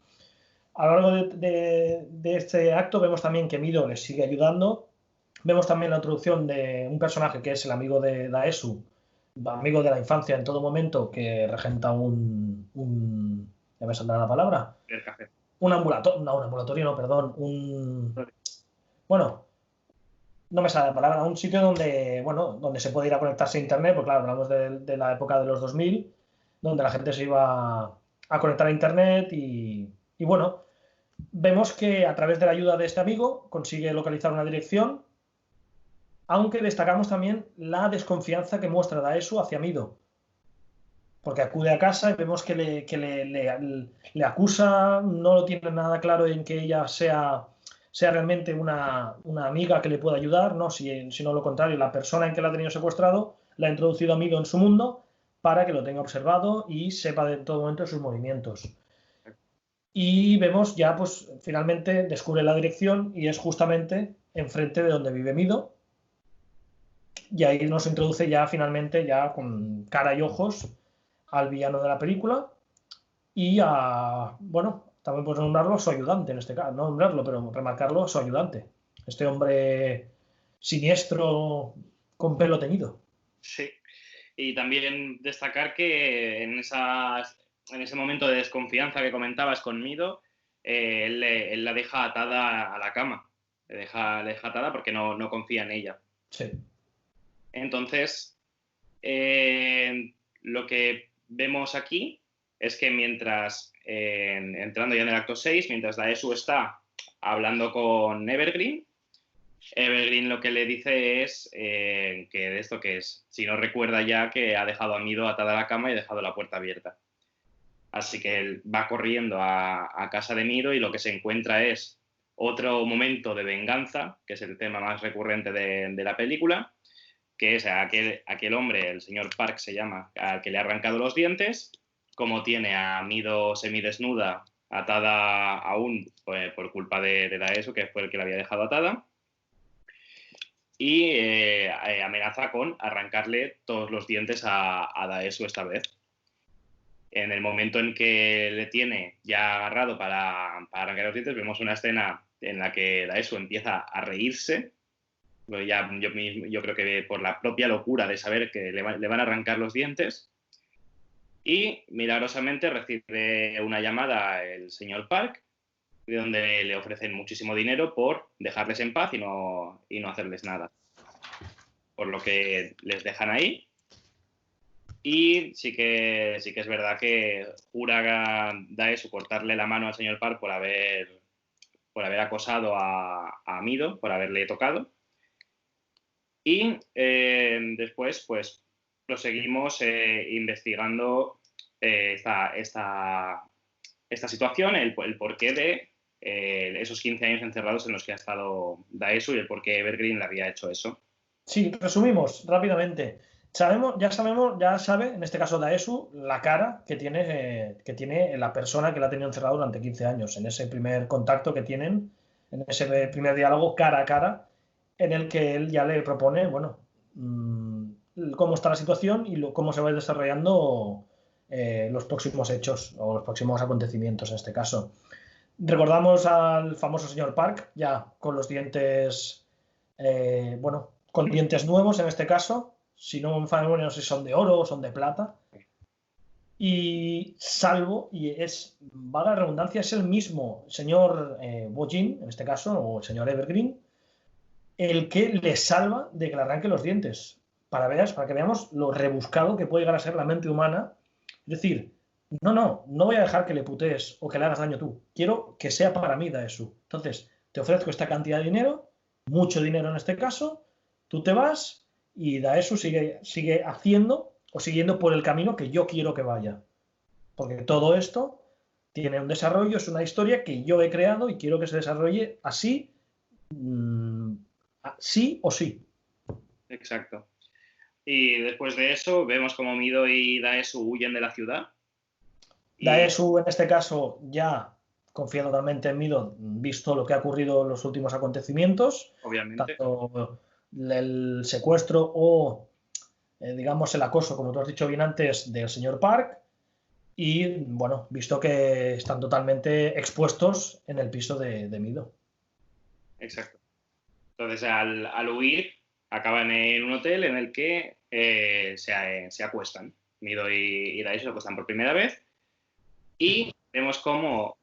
A lo largo de este acto vemos también que Mido le sigue ayudando. Vemos también la introducción de un personaje que es el amigo de Daesu, amigo de la infancia en todo momento, que regenta ya me saldrá la palabra. El café. Un ambulatorio, no, perdón. Bueno, no me sale la palabra. Un sitio donde se puede ir a conectarse a internet, porque claro, hablamos de la época de los 2000, donde la gente se iba a conectar a internet y bueno, vemos que a través de la ayuda de este amigo consigue localizar una dirección, aunque destacamos también la desconfianza que muestra Daesu hacia Mido, porque acude a casa y vemos que le acusa, no lo tiene nada claro en que ella sea realmente una amiga que le pueda ayudar, ¿no? Sino lo contrario, la persona en que la ha tenido secuestrado la ha introducido a Mido en su mundo para que lo tenga observado y sepa de todo momento de sus movimientos. Y vemos ya, pues finalmente descubre la dirección y es justamente enfrente de donde vive Mido. Y ahí nos introduce ya finalmente, ya con cara y ojos, al villano de la película y bueno, también podemos nombrarlo su ayudante en este caso, no nombrarlo, pero remarcarlo, su ayudante. Este hombre siniestro con pelo teñido. Sí, y también destacar que en ese momento de desconfianza que comentabas con Mido, él la deja atada a la cama. Le deja atada porque no confía en ella. Sí. Entonces, lo que vemos aquí es que mientras, entrando ya en el acto 6, mientras Daesu está hablando con Evergreen lo que le dice es si no recuerda ya que ha dejado a Mido atada a la cama y ha dejado la puerta abierta. Así que él va corriendo a casa de Mido y lo que se encuentra es otro momento de venganza, que es el tema más recurrente de la película, que es aquel hombre, el señor Park se llama, al que le ha arrancado los dientes, como tiene a Mido semidesnuda atada aún por culpa de Daesu, que fue el que la había dejado atada. Y amenaza con arrancarle todos los dientes a Daesu esta vez. En el momento en que le tiene ya agarrado para arrancar los dientes, vemos una escena en la que Daesu empieza a reírse. Yo creo que por la propia locura de saber que le van a arrancar los dientes. Y milagrosamente recibe una llamada el señor Park, de donde le ofrecen muchísimo dinero por dejarles en paz y no hacerles nada. Por lo que les dejan ahí. Y sí que es verdad que jura Daesu cortarle la mano al señor Park por haber acosado a Mido, por haberle tocado. Y después, pues, proseguimos investigando esta situación, el porqué de esos 15 años encerrados en los que ha estado Daesu y el por qué Evergreen le había hecho eso. Sí, resumimos rápidamente. Ya sabe, en este caso Daesu, la cara que tiene la persona que la ha tenido encerrado durante 15 años, en ese primer contacto que tienen, en ese primer diálogo cara a cara, en el que él ya le propone, bueno, cómo está la situación y cómo se va a ir desarrollando los próximos hechos o los próximos acontecimientos en este caso. Recordamos al famoso señor Park, ya con los dientes, con dientes nuevos en este caso, si no sabemos si son de oro o son de plata. Y valga la redundancia, es el mismo señor Bojin, en este caso, o el señor Evergreen, el que le salva de que le arranque los dientes. Para que veamos lo rebuscado que puede llegar a ser la mente humana. Es decir, no voy a dejar que le putees o que le hagas daño tú. Quiero que sea para mí, Daesu. Entonces, te ofrezco esta cantidad de dinero, mucho dinero en este caso, tú te vas y Daesu sigue haciendo o siguiendo por el camino que yo quiero que vaya. Porque todo esto tiene un desarrollo, es una historia que yo he creado y quiero que se desarrolle así, sí o sí. Exacto. Y después de eso vemos como Mido y Daesu huyen de la ciudad. Daesu, en este caso, ya confía totalmente en Mido, visto lo que ha ocurrido en los últimos acontecimientos. Obviamente. Tanto el secuestro o, digamos, el acoso, como tú has dicho bien antes, del señor Park. Y, bueno, visto que están totalmente expuestos en el piso de Mido. Exacto. Entonces, al huir, acaban en un hotel en el que se acuestan. Mido y Daesu se acuestan por primera vez. Y vemos cómo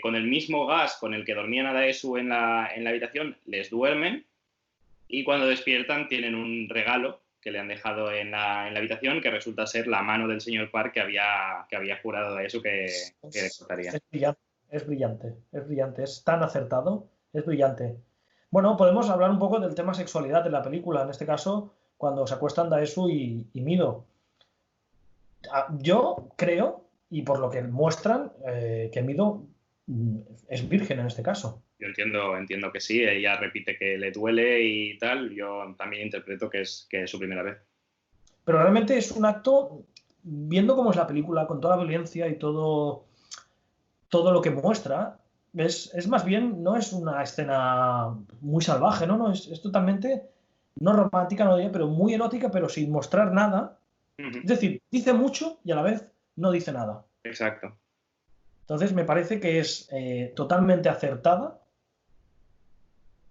con el mismo gas con el que dormían a Daesu en la habitación, les duermen. Y cuando despiertan tienen un regalo que le han dejado en la habitación, que resulta ser la mano del señor Park que había jurado a Daesu que le cortaría. Es brillante, es tan acertado, es brillante. Bueno, podemos hablar un poco del tema sexualidad de la película, en este caso, cuando se acuestan Daesu y Mido. Yo creo, y por lo que muestran, que Mido es virgen en este caso. Yo entiendo que sí, ella repite que le duele y tal, yo también interpreto que es su primera vez. Pero realmente es un acto, viendo cómo es la película, con toda la violencia y todo lo que muestra, es más bien, no es una escena muy salvaje, no, es totalmente, no romántica, no diría, pero muy erótica, pero sin mostrar nada. Es decir, dice mucho y a la vez no dice nada. Exacto. Entonces me parece que es totalmente acertada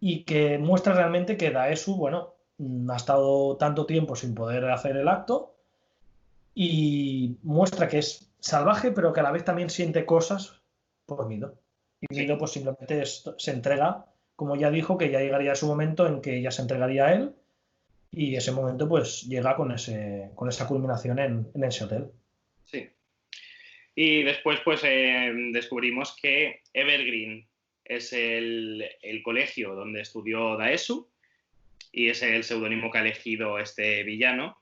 y que muestra realmente que Daesu, bueno, ha estado tanto tiempo sin poder hacer el acto y muestra que es salvaje, pero que a la vez también siente cosas por Mido. Y Mido pues simplemente se entrega, como ya dijo, que ya llegaría su momento en que ella se entregaría a él y ese momento pues llega con esa culminación en ese hotel. Sí. Y después pues descubrimos que Evergreen es el colegio donde estudió Daesu y es el seudónimo que ha elegido este villano,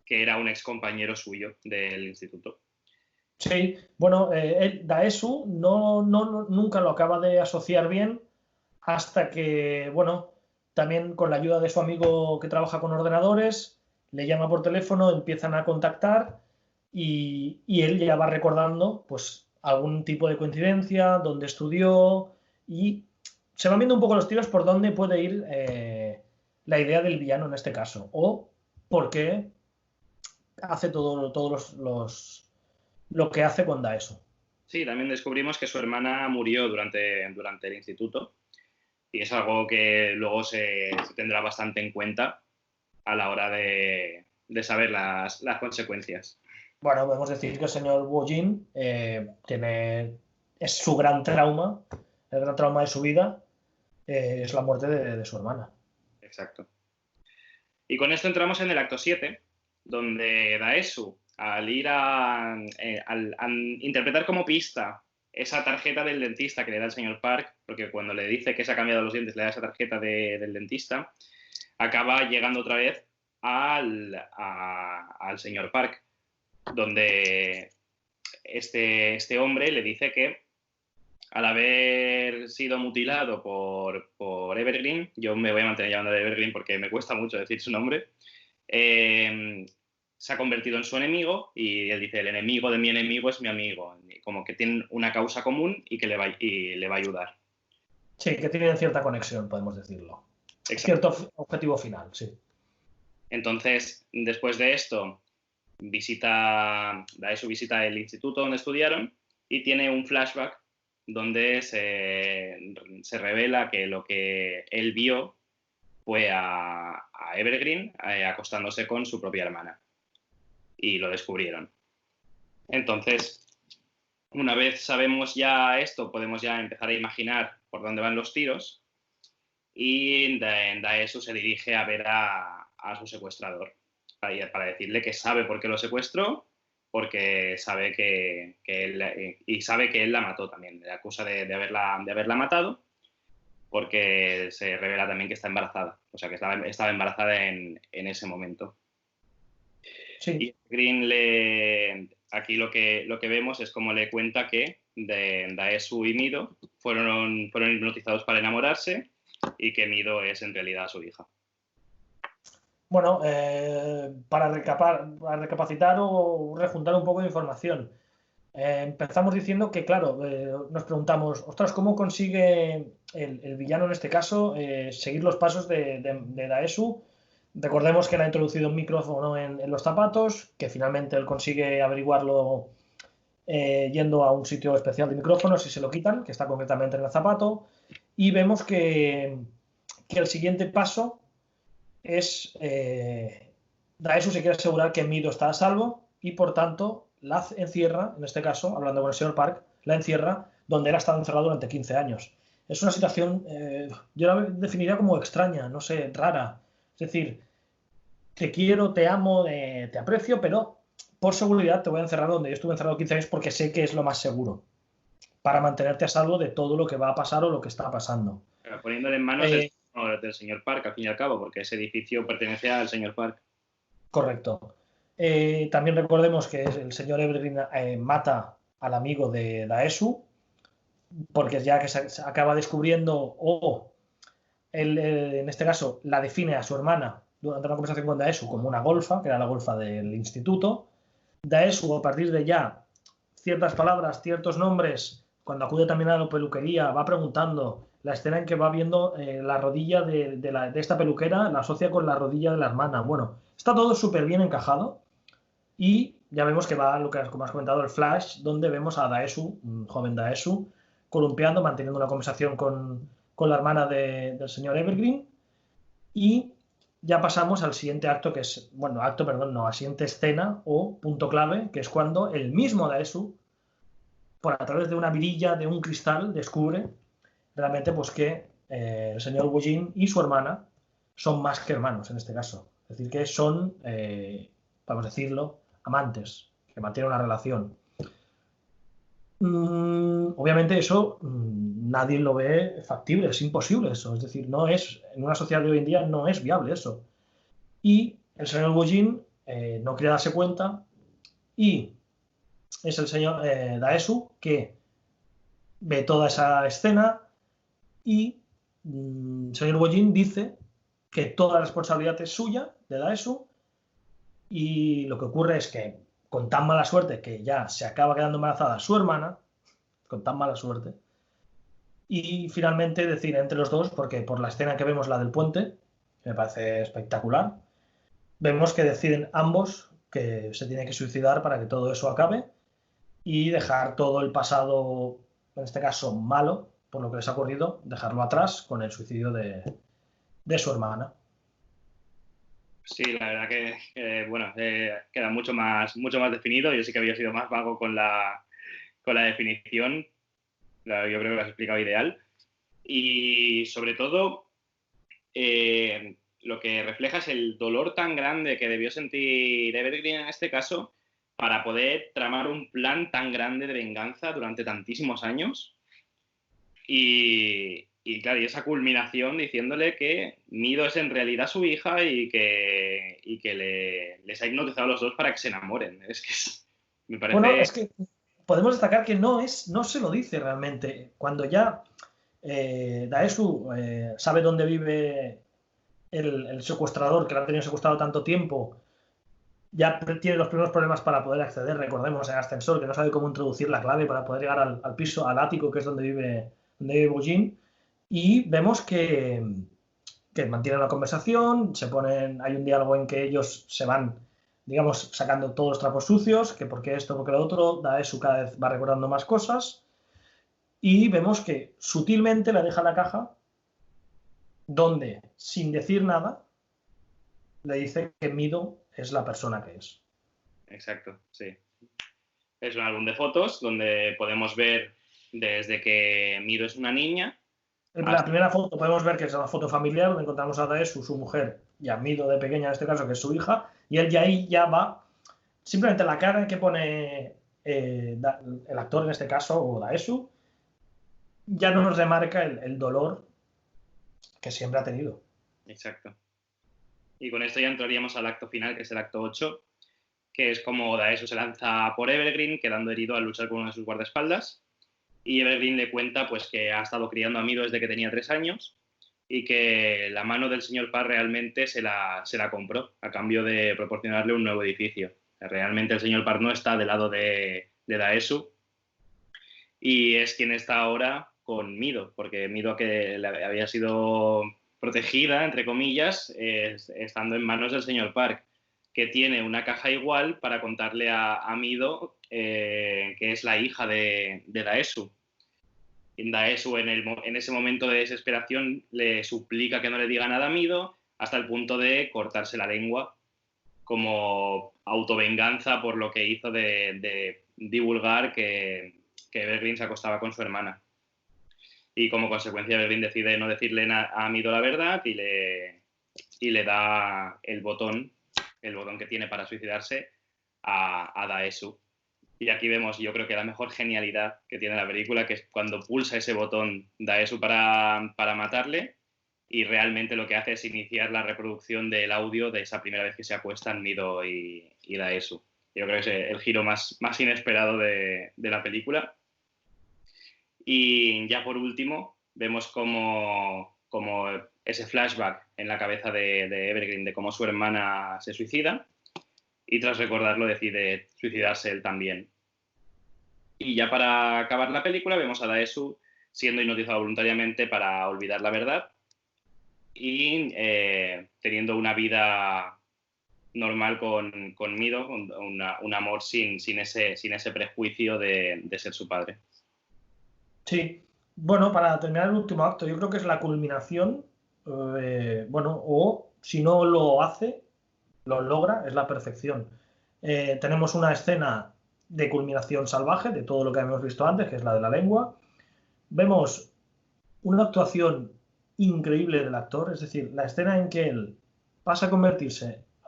que era un ex compañero suyo del instituto. Sí, bueno, Daesu nunca lo acaba de asociar bien hasta que, bueno, también con la ayuda de su amigo que trabaja con ordenadores, le llama por teléfono, empiezan a contactar y él ya va recordando, pues, algún tipo de coincidencia, dónde estudió, y se van viendo un poco los tiros por dónde puede ir la idea del villano en este caso, o por qué hace todo lo que hace con Daesu. Sí, también descubrimos que su hermana murió durante el instituto y es algo que luego se tendrá bastante en cuenta a la hora de saber las consecuencias. Bueno, podemos decir que el señor Woo-jin es su gran trauma, el gran trauma de su vida es la muerte de su hermana. Exacto. Y con esto entramos en el acto 7, donde Daesu, al interpretar como pista esa tarjeta del dentista que le da el señor Park, porque cuando le dice que se ha cambiado los dientes le da esa tarjeta del dentista, acaba llegando otra vez al señor Park, donde este hombre le dice que al haber sido mutilado por Evergreen, yo me voy a mantener llamando a Evergreen porque me cuesta mucho decir su nombre, se ha convertido en su enemigo y él dice, el enemigo de mi enemigo es mi amigo, como que tienen una causa común y que le va a ayudar. Sí, que tienen cierta conexión, podemos decirlo. Exacto. Cierto objetivo final, sí. Entonces, después de esto, Daesu visita el instituto donde estudiaron y tiene un flashback donde se revela que lo que él vio fue a Evergreen acostándose con su propia hermana. Y lo descubrieron. Entonces, una vez sabemos ya esto, podemos ya empezar a imaginar por dónde van los tiros y Daesu se dirige a ver a su secuestrador para decirle que sabe por qué lo secuestró, porque sabe que él la mató también. Le acusa de haberla matado porque se revela también que está embarazada, o sea que estaba embarazada en ese momento. Sí. Y Green aquí lo que vemos es como le cuenta que Daesu y Mido fueron hipnotizados para enamorarse y que Mido es en realidad su hija. Bueno, para recapacitar o rejuntar un poco de información. Empezamos diciendo que, claro, nos preguntamos, ostras, ¿cómo consigue el villano en este caso seguir los pasos de Daesu? Recordemos que le ha introducido un micrófono en los zapatos, que finalmente él consigue averiguarlo yendo a un sitio especial de micrófonos y se lo quitan, que está concretamente en el zapato, y vemos que el siguiente paso es Daesu se quiere asegurar que Mido está a salvo y por tanto la encierra, en este caso, hablando con el señor Park, la encierra donde él ha estado encerrado durante 15 años. Es una situación, yo la definiría como extraña, no sé, rara. Es decir, te quiero, te amo, te aprecio, pero por seguridad te voy a encerrar donde yo estuve encerrado 15 años porque sé que es lo más seguro para mantenerte a salvo de todo lo que va a pasar o lo que está pasando. Pero poniéndole en manos del señor Park, al fin y al cabo, porque ese edificio pertenece al señor Park. Correcto. También recordemos que el señor Evergreen mata al amigo de Daesu, porque ya que se acaba descubriendo, él en este caso la define a su hermana durante una conversación con Daesu como una golfa, que era la golfa del instituto. Daesu, a partir de ya, ciertas palabras, ciertos nombres, cuando acude también a la peluquería, va preguntando. La escena en que va viendo la rodilla de esta peluquera, la asocia con la rodilla de la hermana. Bueno, está todo súper bien encajado y ya vemos que va, como has comentado, el flash, donde vemos a Daesu, un joven Daesu, columpiando, manteniendo una conversación con la hermana del señor Evergreen. Y ya pasamos al siguiente acto, que es, bueno, a siguiente escena o punto clave, que es cuando el mismo Daesu, a través de una virilla, de un cristal, descubre realmente pues que el señor Woo-jin y su hermana son más que hermanos en este caso. Es decir, que son, vamos a decirlo, amantes, que mantienen una relación. Obviamente eso nadie lo ve factible, es imposible eso. Es decir, no es, en una sociedad de hoy en día no es viable eso. Y el señor Woo-jin no quiere darse cuenta y es el señor Daesu que ve toda esa escena y el señor Woo-jin dice que toda la responsabilidad es suya, de Daesu, y lo que ocurre es que con tan mala suerte que ya se acaba quedando embarazada su hermana, con tan mala suerte. Y finalmente deciden entre los dos, porque por la escena que vemos, la del puente, que me parece espectacular, vemos que deciden ambos que se tiene que suicidar para que todo eso acabe y dejar todo el pasado, en este caso malo, por lo que les ha ocurrido, dejarlo atrás con el suicidio de su hermana. Sí, la verdad que bueno, queda mucho más definido. Yo sí que había sido más vago con la definición. Yo creo que lo has explicado ideal. Y sobre todo, lo que refleja es el dolor tan grande que debió sentir Evergreen en este caso para poder tramar un plan tan grande de venganza durante tantísimos años. Y claro, y esa culminación diciéndole que Mido es en realidad su hija y que les ha hipnotizado a los dos para que se enamoren. Es que me parece... Bueno, es que podemos destacar que no se lo dice realmente. Cuando ya Daesu sabe dónde vive el secuestrador, que lo ha tenido secuestrado tanto tiempo, ya tiene los primeros problemas para poder acceder, recordemos, en el ascensor, que no sabe cómo introducir la clave para poder llegar al piso, al ático, que es donde vive Bujin, y vemos que mantienen la conversación, hay un diálogo en que ellos se van, digamos, sacando todos los trapos sucios, que por qué esto, por qué lo otro, Daesu cada vez va recordando más cosas, y vemos que sutilmente le deja la caja donde, sin decir nada, le dice que Mido es la persona que es. Exacto, sí. Es un álbum de fotos donde podemos ver desde que Mido es una niña. La primera foto podemos ver que es una foto familiar donde encontramos a Daesu, su mujer, y a Mido de pequeña en este caso, que es su hija, y él ya ahí ya va, simplemente la cara que pone el actor en este caso, o Daesu, ya nos remarca el dolor que siempre ha tenido. Exacto. Y con esto ya entraríamos al acto final, que es el acto 8, que es como Daesu se lanza por Evergreen, quedando herido al luchar con uno de sus guardaespaldas. Y Evergreen le cuenta pues, que ha estado criando a Mido desde que tenía 3 años y que la mano del señor Park realmente se la compró a cambio de proporcionarle un nuevo edificio. Realmente el señor Park no está del lado de Daesu y es quien está ahora con Mido, porque Mido, que había sido protegida, entre comillas, estando en manos del señor Park, que tiene una caja igual para contarle a Mido que es la hija de Daesu. Daesu en ese momento de desesperación le suplica que no le diga nada a Mido, hasta el punto de cortarse la lengua como autovenganza por lo que hizo de divulgar que Evergreen se acostaba con su hermana. Y como consecuencia Evergreen decide no decirle a Mido la verdad y le da el botón que tiene para suicidarse a Daesu. Y aquí vemos, yo creo que la mejor genialidad que tiene la película, que es cuando pulsa ese botón Daesu para matarle, y realmente lo que hace es iniciar la reproducción del audio de esa primera vez que se acuestan Mido y Daesu. Yo creo que es el giro más inesperado de la película. Y ya por último, vemos como ese flashback en la cabeza de Evergreen de cómo su hermana se suicida, y tras recordarlo decide suicidarse él también. Y ya para acabar la película vemos a Daesu siendo hipnotizado voluntariamente para olvidar la verdad y teniendo una vida normal con Mido, un amor sin ese prejuicio de ser su padre. Sí, bueno, para terminar el último acto, yo creo que es la culminación, o si no lo hace, lo logra, es la perfección. Tenemos una escena de culminación salvaje de todo lo que hemos visto antes, que es la de la lengua. Vemos una actuación increíble del actor, es decir, la escena en que él pasa a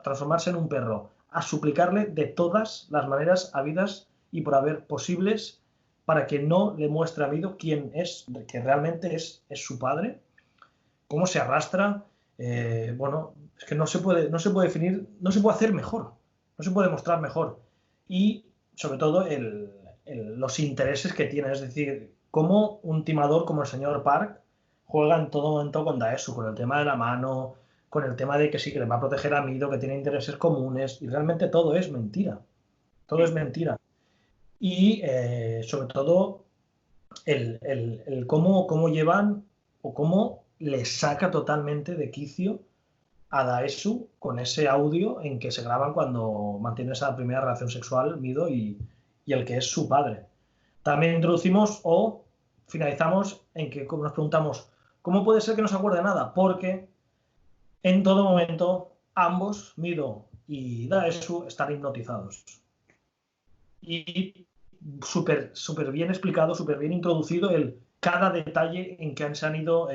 transformarse en un perro, a suplicarle de todas las maneras habidas y por haber posibles para que no le muestre a Mido quién es, que realmente es su padre, cómo se arrastra. Es que no se puede definir, no se puede hacer mejor, no se puede mostrar mejor. Y sobre todo los intereses que tiene, es decir, cómo un timador como el señor Park juega en todo momento con Daesu, con el tema de la mano, con el tema de que sí, que le va a proteger a Mido, que tiene intereses comunes, y realmente todo es mentira. Todo es mentira. Y sobre todo el cómo llevan o cómo le saca totalmente de quicio a Daesu con ese audio en que se graban cuando mantiene esa primera relación sexual, Mido, y el que es su padre. También introducimos o finalizamos en que nos preguntamos, ¿cómo puede ser que no se acuerde nada? Porque en todo momento ambos, Mido y Daesu, están hipnotizados. Y súper bien explicado, súper bien introducido cada detalle en que se han ido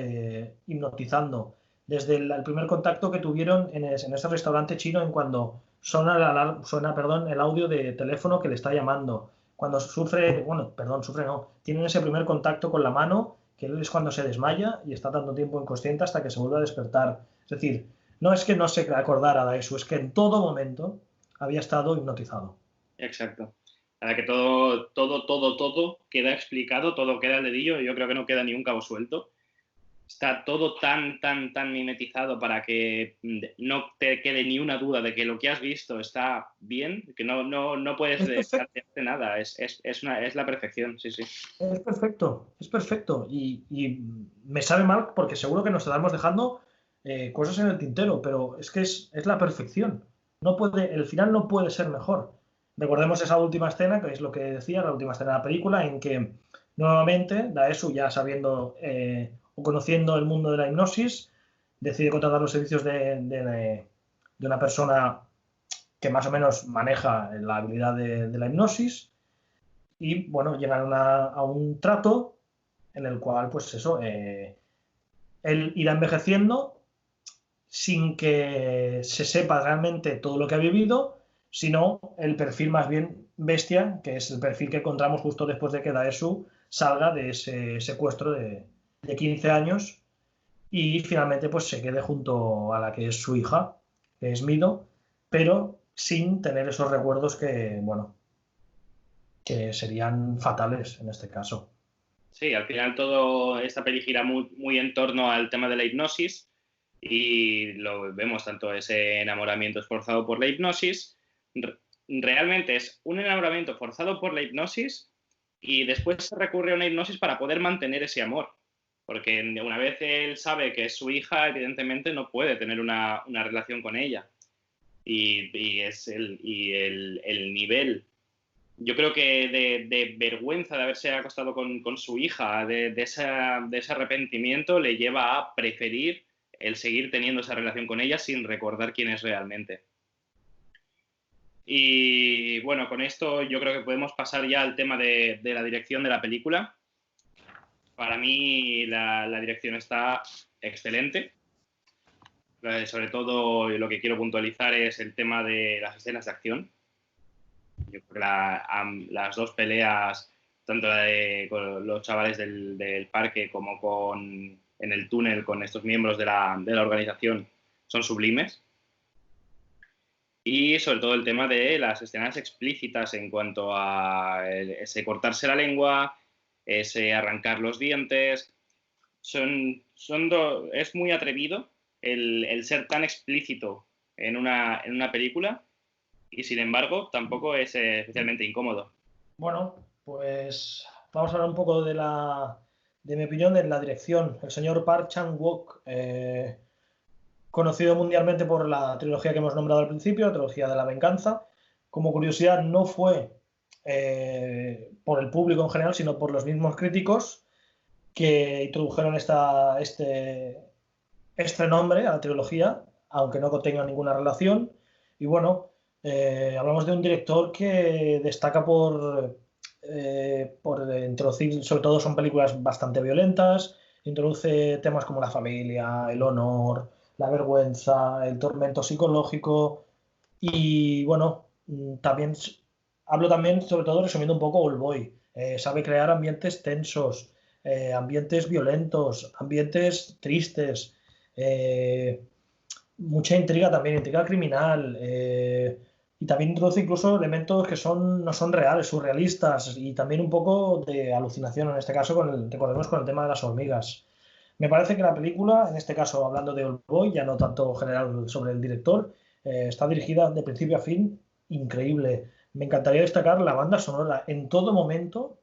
hipnotizando. Desde el primer contacto que tuvieron en ese restaurante chino, en cuando suena el audio de teléfono que le está llamando. Cuando sufre no, tienen ese primer contacto con la mano, que es cuando se desmaya y está tanto tiempo inconsciente hasta que se vuelve a despertar. Es decir, no es que no se acordara de eso, es que en todo momento había estado hipnotizado. Exacto. Para que todo queda explicado, todo queda al dedillo, yo creo que no queda ni un cabo suelto. Está todo tan mimetizado para que no te quede ni una duda de que lo que has visto está bien, que no puedes dejarte nada, es la perfección, sí. Es perfecto. Y me sabe mal porque seguro que nos estamos dejando cosas en el tintero, pero es que es la perfección. El final no puede ser mejor. Recordemos esa última escena, que es lo que decía, la última escena de la película, en que nuevamente Daesu, ya sabiendo o conociendo el mundo de la hipnosis, decide contratar los servicios de una persona que más o menos maneja la habilidad de la hipnosis, y bueno, llegan a un trato en el cual, pues eso, él irá envejeciendo sin que se sepa realmente todo lo que ha vivido, sino el perfil más bien bestia, que es el perfil que encontramos justo después de que Daesu salga de ese secuestro de 15 años y finalmente pues se quede junto a la que es su hija, que es Mido, pero sin tener esos recuerdos que serían fatales en este caso. Sí, al final todo esta peli gira muy en torno al tema de la hipnosis y lo vemos tanto ese enamoramiento esforzado por la hipnosis. Realmente es un enamoramiento forzado por la hipnosis y después se recurre a una hipnosis para poder mantener ese amor. Porque una vez él sabe que es su hija, evidentemente no puede tener una relación con ella. Y el nivel, yo creo que de vergüenza de haberse acostado con su hija, de ese arrepentimiento, le lleva a preferir el seguir teniendo esa relación con ella sin recordar quién es realmente. Y bueno, con esto yo creo que podemos pasar ya al tema de la dirección de la película. Para mí la dirección está excelente. Sobre todo lo que quiero puntualizar es el tema de las escenas de acción. Yo creo que las dos peleas, tanto con los chavales del parque como en el túnel con estos miembros de la organización, son sublimes. Y sobre todo el tema de las escenas explícitas en cuanto a ese cortarse la lengua, ese arrancar los dientes. Es muy atrevido el ser tan explícito en una película y sin embargo tampoco es especialmente incómodo. Bueno, pues vamos a hablar un poco de mi opinión de la dirección. El señor Park Chan-wook, conocido mundialmente por la trilogía que hemos nombrado al principio, la trilogía de la venganza. Como curiosidad, no fue por el público en general, sino por los mismos críticos que introdujeron este nombre a la trilogía, aunque no tenga ninguna relación. Y bueno, hablamos de un director que destaca por introducir, sobre todo son películas bastante violentas, introduce temas como la familia, el honor, la vergüenza, el tormento psicológico y bueno, hablo también sobre todo resumiendo un poco Oldboy. Sabe crear ambientes tensos, ambientes violentos, ambientes tristes, mucha intriga también, intriga criminal, y también introduce incluso elementos que no son reales, surrealistas y también un poco de alucinación en este caso, recordemos con el tema de las hormigas. Me parece que la película, en este caso hablando de Oldboy, ya no tanto general sobre el director, está dirigida de principio a fin, increíble. Me encantaría destacar la banda sonora. En todo momento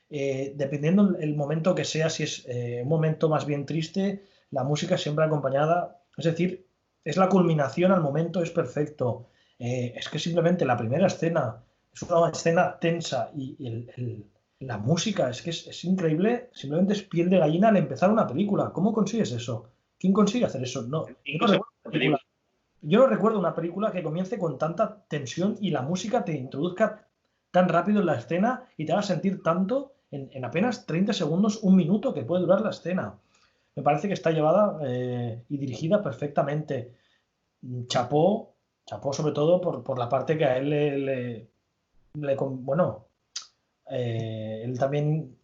dependiendo el momento que sea, si es un momento más bien triste, la música siempre acompañada, es decir, es la culminación al momento, es perfecto. Es que simplemente la primera escena es una escena tensa y la música es que es increíble, simplemente es piel de gallina al empezar una película. ¿Cómo consigues eso? ¿Quién consigue hacer eso? No, Incluso yo no recuerdo una película que comience con tanta tensión y la música te introduzca tan rápido en la escena y te haga sentir tanto en apenas 30 segundos, un minuto que puede durar la escena. Me parece que está llevada y dirigida perfectamente. Chapó sobre todo por la parte que a él bueno, él también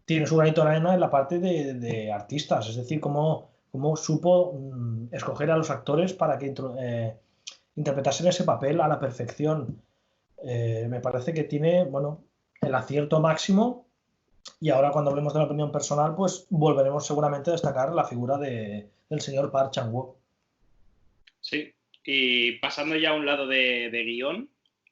tiene su granito de arena en la parte de artistas, es decir, cómo supo escoger a los actores para que interpretasen ese papel a la perfección. Me parece que tiene, bueno, el acierto máximo. Y ahora, cuando hablemos de la opinión personal, pues volveremos seguramente a destacar la figura del señor Park Chan-wook. Sí, y pasando ya a un lado de guión,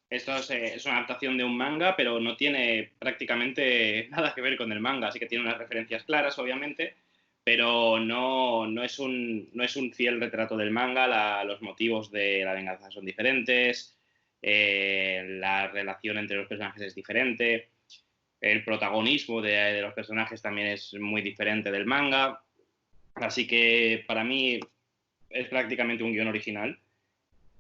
esto es una adaptación de un manga, pero no tiene prácticamente nada que ver con el manga, así que tiene unas referencias claras, obviamente, pero no es un fiel retrato del manga. Los motivos de la venganza son diferentes, la relación entre los personajes es diferente, el protagonismo de los personajes también es muy diferente del manga, así que para mí es prácticamente un guión original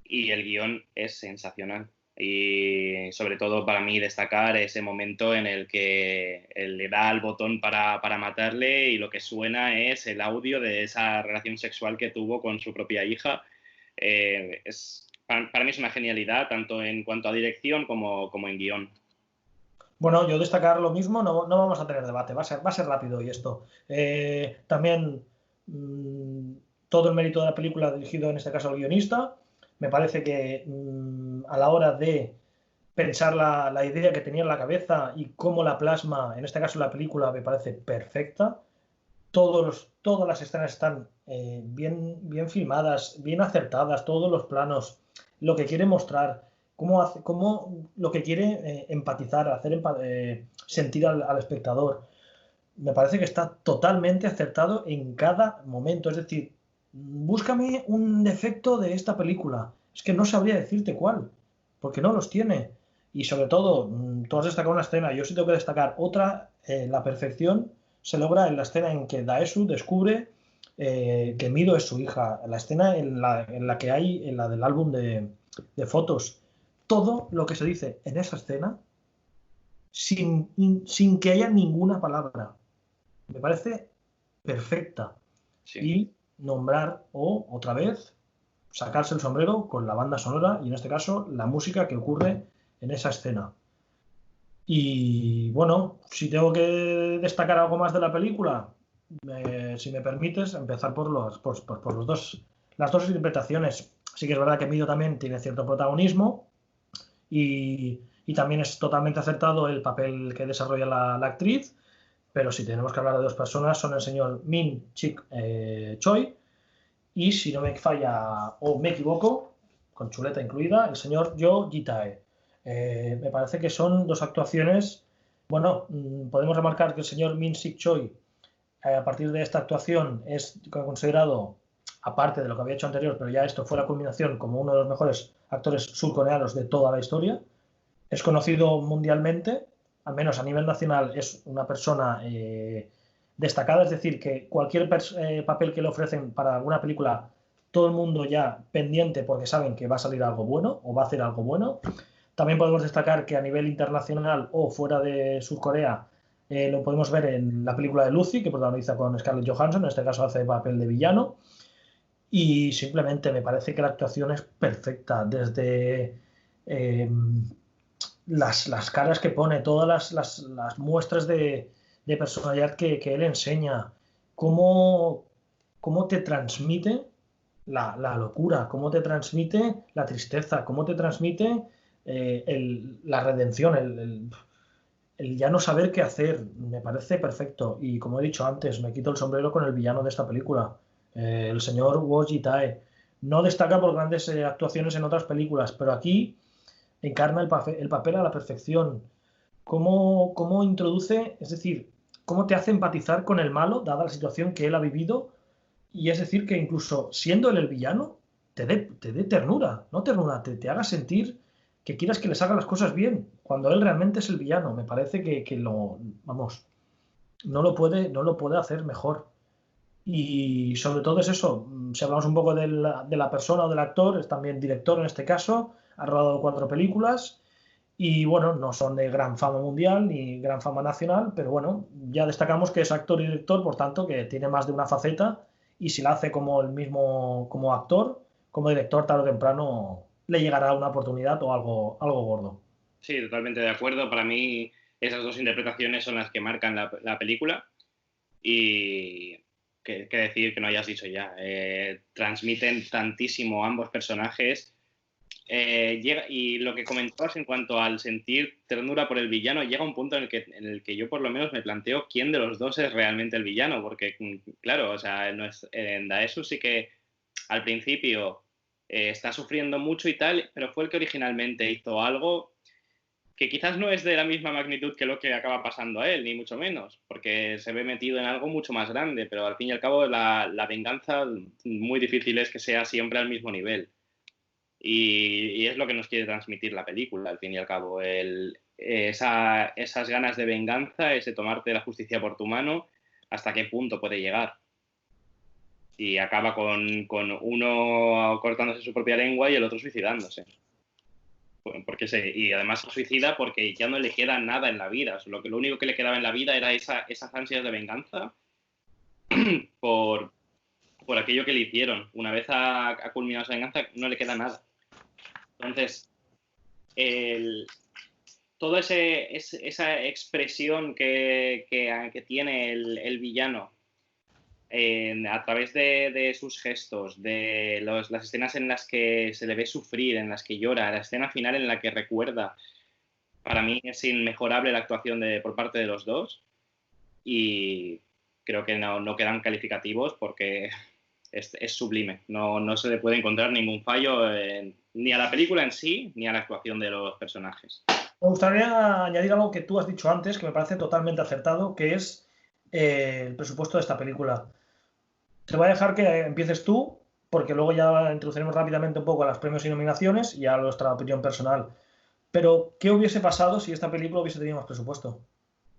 y el guión es sensacional. Y sobre todo para mí destacar ese momento en el que él le da al botón para matarle y lo que suena es el audio de esa relación sexual que tuvo con su propia hija. Para mí es una genialidad, tanto en cuanto a dirección como en guión. Bueno, yo destacar lo mismo, no vamos a tener debate, va a ser rápido y esto. También todo el mérito de la película dirigido en este caso al guionista. Me parece que a la hora de pensar la idea que tenía en la cabeza y cómo la plasma, en este caso la película, me parece perfecta. Todas las escenas están bien filmadas, bien acertadas, todos los planos, lo que quiere mostrar, cómo lo que quiere empatizar, hacer sentir al espectador. Me parece que está totalmente acertado en cada momento. Es decir, búscame un defecto de esta película. Es que no sabría decirte cuál, porque no los tiene. Y sobre todo, tú has destacado una escena, yo sí tengo que destacar otra, la perfección se logra en la escena en que Daesu descubre que Mido es su hija. La escena en la que hay, en la del álbum de fotos. Todo lo que se dice en esa escena sin que haya ninguna palabra. Me parece perfecta. Sí. Y nombrar otra vez sacarse el sombrero con la banda sonora y en este caso la música que ocurre en esa escena. Y bueno, si tengo que destacar algo más de la película, si me permites, empezar por las dos interpretaciones. Sí que es verdad que Mido también tiene cierto protagonismo y también es totalmente acertado el papel que desarrolla la actriz, pero si tenemos que hablar de dos personas son el señor Min Chik Choi y, si no me falla o me equivoco, con chuleta incluida, el señor Jo Ji-tae. Me parece que son dos actuaciones. Bueno, podemos remarcar que el señor Min Sik Choi, a partir de esta actuación, es considerado, aparte de lo que había hecho anterior, pero ya esto fue la culminación, como uno de los mejores actores surcoreanos de toda la historia. Es conocido mundialmente, al menos a nivel nacional, es una persona destacada, es decir, que cualquier papel que le ofrecen para alguna película, todo el mundo ya pendiente porque saben que va a salir algo bueno o va a hacer algo bueno. También podemos destacar que a nivel internacional o fuera de Surcorea lo podemos ver en la película de Lucy, que protagoniza con Scarlett Johansson, en este caso hace papel de villano. Y simplemente me parece que la actuación es perfecta, desde las caras que pone, todas las muestras de personalidad que él enseña, cómo te transmite la locura, cómo te transmite la tristeza, cómo te transmite la redención, el ya no saber qué hacer. Me parece perfecto. Y como he dicho antes, me quito el sombrero con el villano de esta película, el señor Wo Ji-tae. No destaca por grandes actuaciones en otras películas, pero aquí encarna el papel a la perfección. cómo introduce, es decir, cómo te hace empatizar con el malo, dada la situación que él ha vivido, y es decir, que incluso siendo él el villano, te dé ternura, no ternura, te haga sentir que quieras que les haga las cosas bien, cuando él realmente es el villano. Me parece que no lo puede hacer mejor. Y sobre todo es eso, si hablamos un poco de la persona o del actor, es también director en este caso, ha rodado 4 películas y bueno, no son de gran fama mundial ni gran fama nacional, pero bueno, ya destacamos que es actor y director, por tanto que tiene más de una faceta, y si la hace como el mismo, como actor, como director, tarde o temprano le llegará una oportunidad o algo gordo. Sí, totalmente de acuerdo. Para mí esas dos interpretaciones son las que marcan la película. Y qué decir que no hayas dicho ya. Transmiten tantísimo ambos personajes. Y lo que comentabas en cuanto al sentir ternura por el villano, llega un punto en el que yo por lo menos me planteo quién de los dos es realmente el villano, porque claro, o sea, en Daesu sí que al principio está sufriendo mucho y tal, pero fue el que originalmente hizo algo que quizás no es de la misma magnitud que lo que acaba pasando a él, ni mucho menos, porque se ve metido en algo mucho más grande, pero al fin y al cabo la venganza muy difícil es que sea siempre al mismo nivel. Y es lo que nos quiere transmitir la película, al fin y al cabo. Esas ganas de venganza, ese tomarte la justicia por tu mano, hasta qué punto puede llegar. Y acaba con uno cortándose su propia lengua y el otro suicidándose. Y además se suicida porque ya no le queda nada en la vida. Lo único que le quedaba en la vida era esas ansias de venganza por aquello que le hicieron. Una vez ha culminado esa venganza, no le queda nada. Entonces, toda esa expresión que tiene el villano a través de sus gestos, de las escenas en las que se le ve sufrir, en las que llora, la escena final en la que recuerda, para mí es inmejorable la actuación por parte de los dos, y creo que no quedan calificativos porque es sublime. No se le puede encontrar ningún fallo ni a la película en sí, ni a la actuación de los personajes. Me gustaría añadir algo que tú has dicho antes, que me parece totalmente acertado, que es el presupuesto de esta película. Te voy a dejar que empieces tú, porque luego ya introduciremos rápidamente un poco a los premios y nominaciones y a nuestra opinión personal. Pero, ¿qué hubiese pasado si esta película hubiese tenido más presupuesto?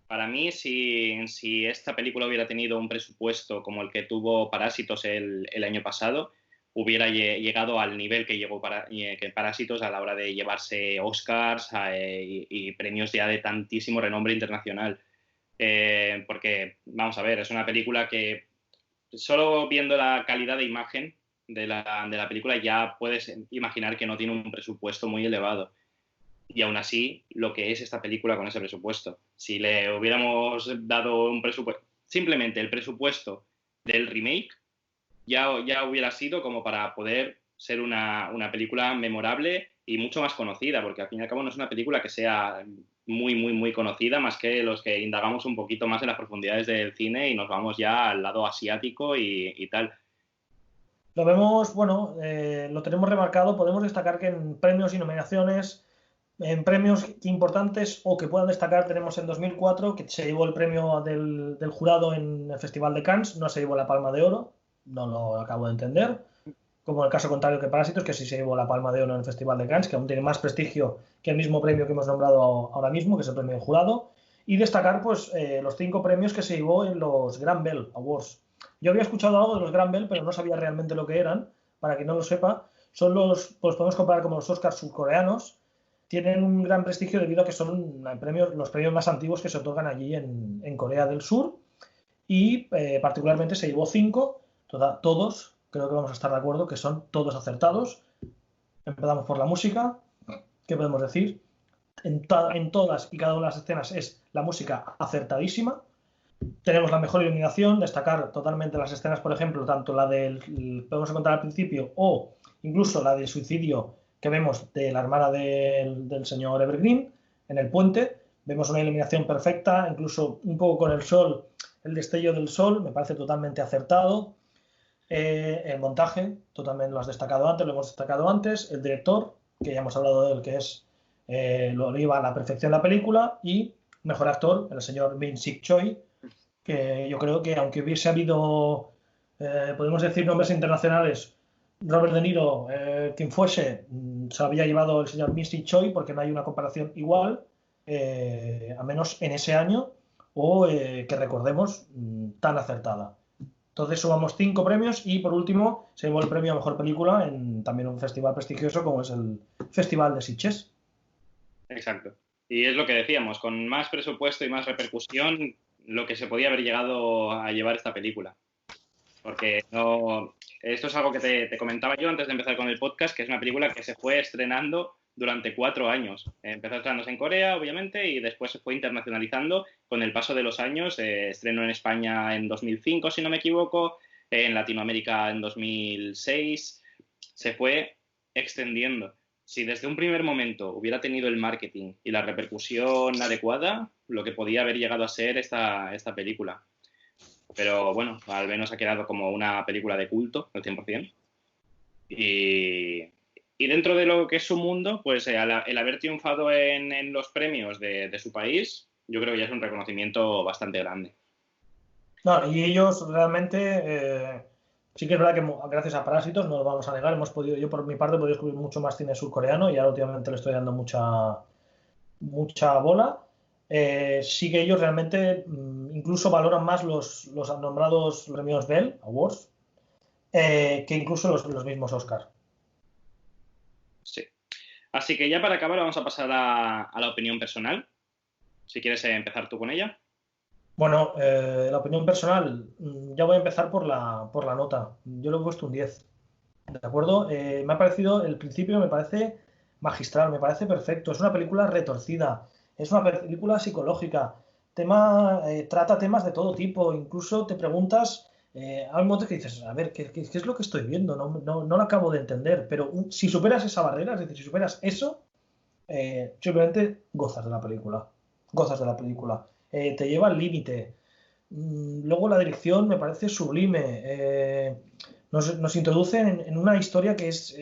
Para mí, si esta película hubiera tenido un presupuesto como el que tuvo Parásitos el año pasado, hubiera llegado al nivel que llegó que Parásitos a la hora de llevarse Oscars y premios ya de tantísimo renombre internacional. Porque, vamos a ver, es una película que solo viendo la calidad de imagen de la película ya puedes imaginar que no tiene un presupuesto muy elevado. Y aún así, lo que es esta película con ese presupuesto. Si le hubiéramos dado un presupuesto, simplemente el presupuesto del remake, ya hubiera sido como para poder ser una película memorable y mucho más conocida, porque al fin y al cabo no es una película que sea muy, muy, muy conocida, más que los que indagamos un poquito más en las profundidades del cine y nos vamos ya al lado asiático y tal. Lo vemos, bueno, lo tenemos remarcado. Podemos destacar que en premios y nominaciones, en premios importantes o que puedan destacar, tenemos en 2004 que se llevó el premio del jurado en el Festival de Cannes, no se llevó la Palma de Oro, no lo acabo de entender. Como el caso contrario que Parásitos, que sí se llevó la Palma de Oro en el Festival de Cannes, que aún tiene más prestigio que el mismo premio que hemos nombrado ahora mismo, que es el premio del jurado. Y destacar pues los 5 premios que se llevó en los Grand Bell Awards. Yo había escuchado algo de los Grand Bell, pero no sabía realmente lo que eran. Para quien no lo sepa, son pues podemos comparar como los Oscars surcoreanos. Tienen un gran prestigio debido a que son los premios más antiguos que se otorgan allí en Corea del Sur. Y particularmente se llevó 5, todos. Creo que vamos a estar de acuerdo que son todos acertados. Empezamos por la música. ¿Qué podemos decir? En todas y cada una de las escenas es la música acertadísima. Tenemos la mejor iluminación, destacar totalmente las escenas, por ejemplo, tanto la podemos encontrar al principio o incluso la del suicidio que vemos de la hermana del señor Evergreen en el puente. Vemos una iluminación perfecta, incluso un poco con el sol, el destello del sol, me parece totalmente acertado. El montaje, totalmente lo has destacado antes, lo hemos destacado antes. El director, que ya hemos hablado de él, que es lo lleva a la perfección la película. Y mejor actor, el señor Min-Sik Choi, que yo creo que aunque hubiese habido, podemos decir, nombres internacionales, Robert De Niro, quien fuese, se lo había llevado el señor Min-Sik Choi porque no hay una comparación igual, a menos en ese año, o que recordemos, tan acertada. Entonces sumamos 5 premios y por último se llevó el premio a Mejor Película en también un festival prestigioso como es el Festival de Sitges. Exacto. Y es lo que decíamos, con más presupuesto y más repercusión, lo que se podía haber llegado a llevar esta película. Porque no, esto es algo que te comentaba yo antes de empezar con el podcast, que es una película que se fue estrenando durante 4 años. Empezó estrenándose en Corea, obviamente, y después se fue internacionalizando con el paso de los años. Estrenó en España en 2005, si no me equivoco, en Latinoamérica en 2006. Se fue extendiendo. Si desde un primer momento hubiera tenido el marketing y la repercusión adecuada, lo que podía haber llegado a ser esta película. Pero bueno, al menos ha quedado como una película de culto, al 100%. Y dentro de lo que es su mundo, pues el haber triunfado en los premios de su país, yo creo que ya es un reconocimiento bastante grande. No, y ellos realmente, sí que es verdad que gracias a Parásitos, no lo vamos a negar, yo por mi parte he podido descubrir mucho más cine surcoreano y ahora últimamente le estoy dando mucha bola. Sí que ellos realmente incluso valoran más los nombrados premios Bell Awards que incluso los mismos Oscar. Sí. Así que ya para acabar vamos a pasar a la opinión personal. Si quieres empezar tú con ella. Bueno, la opinión personal, ya voy a empezar por la nota. Yo le he puesto un 10. ¿De acuerdo? Me ha parecido, el principio me parece magistral, me parece perfecto. Es una película retorcida, es una película psicológica. Trata temas de todo tipo. Incluso te preguntas, hay momentos que dices, a ver, ¿qué es lo que estoy viendo? No lo acabo de entender. Pero si superas esa barrera, es decir, si superas eso, simplemente gozas de la película. Gozas de la película. Te lleva al límite. Luego la dirección me parece sublime. Nos introducen en una historia que es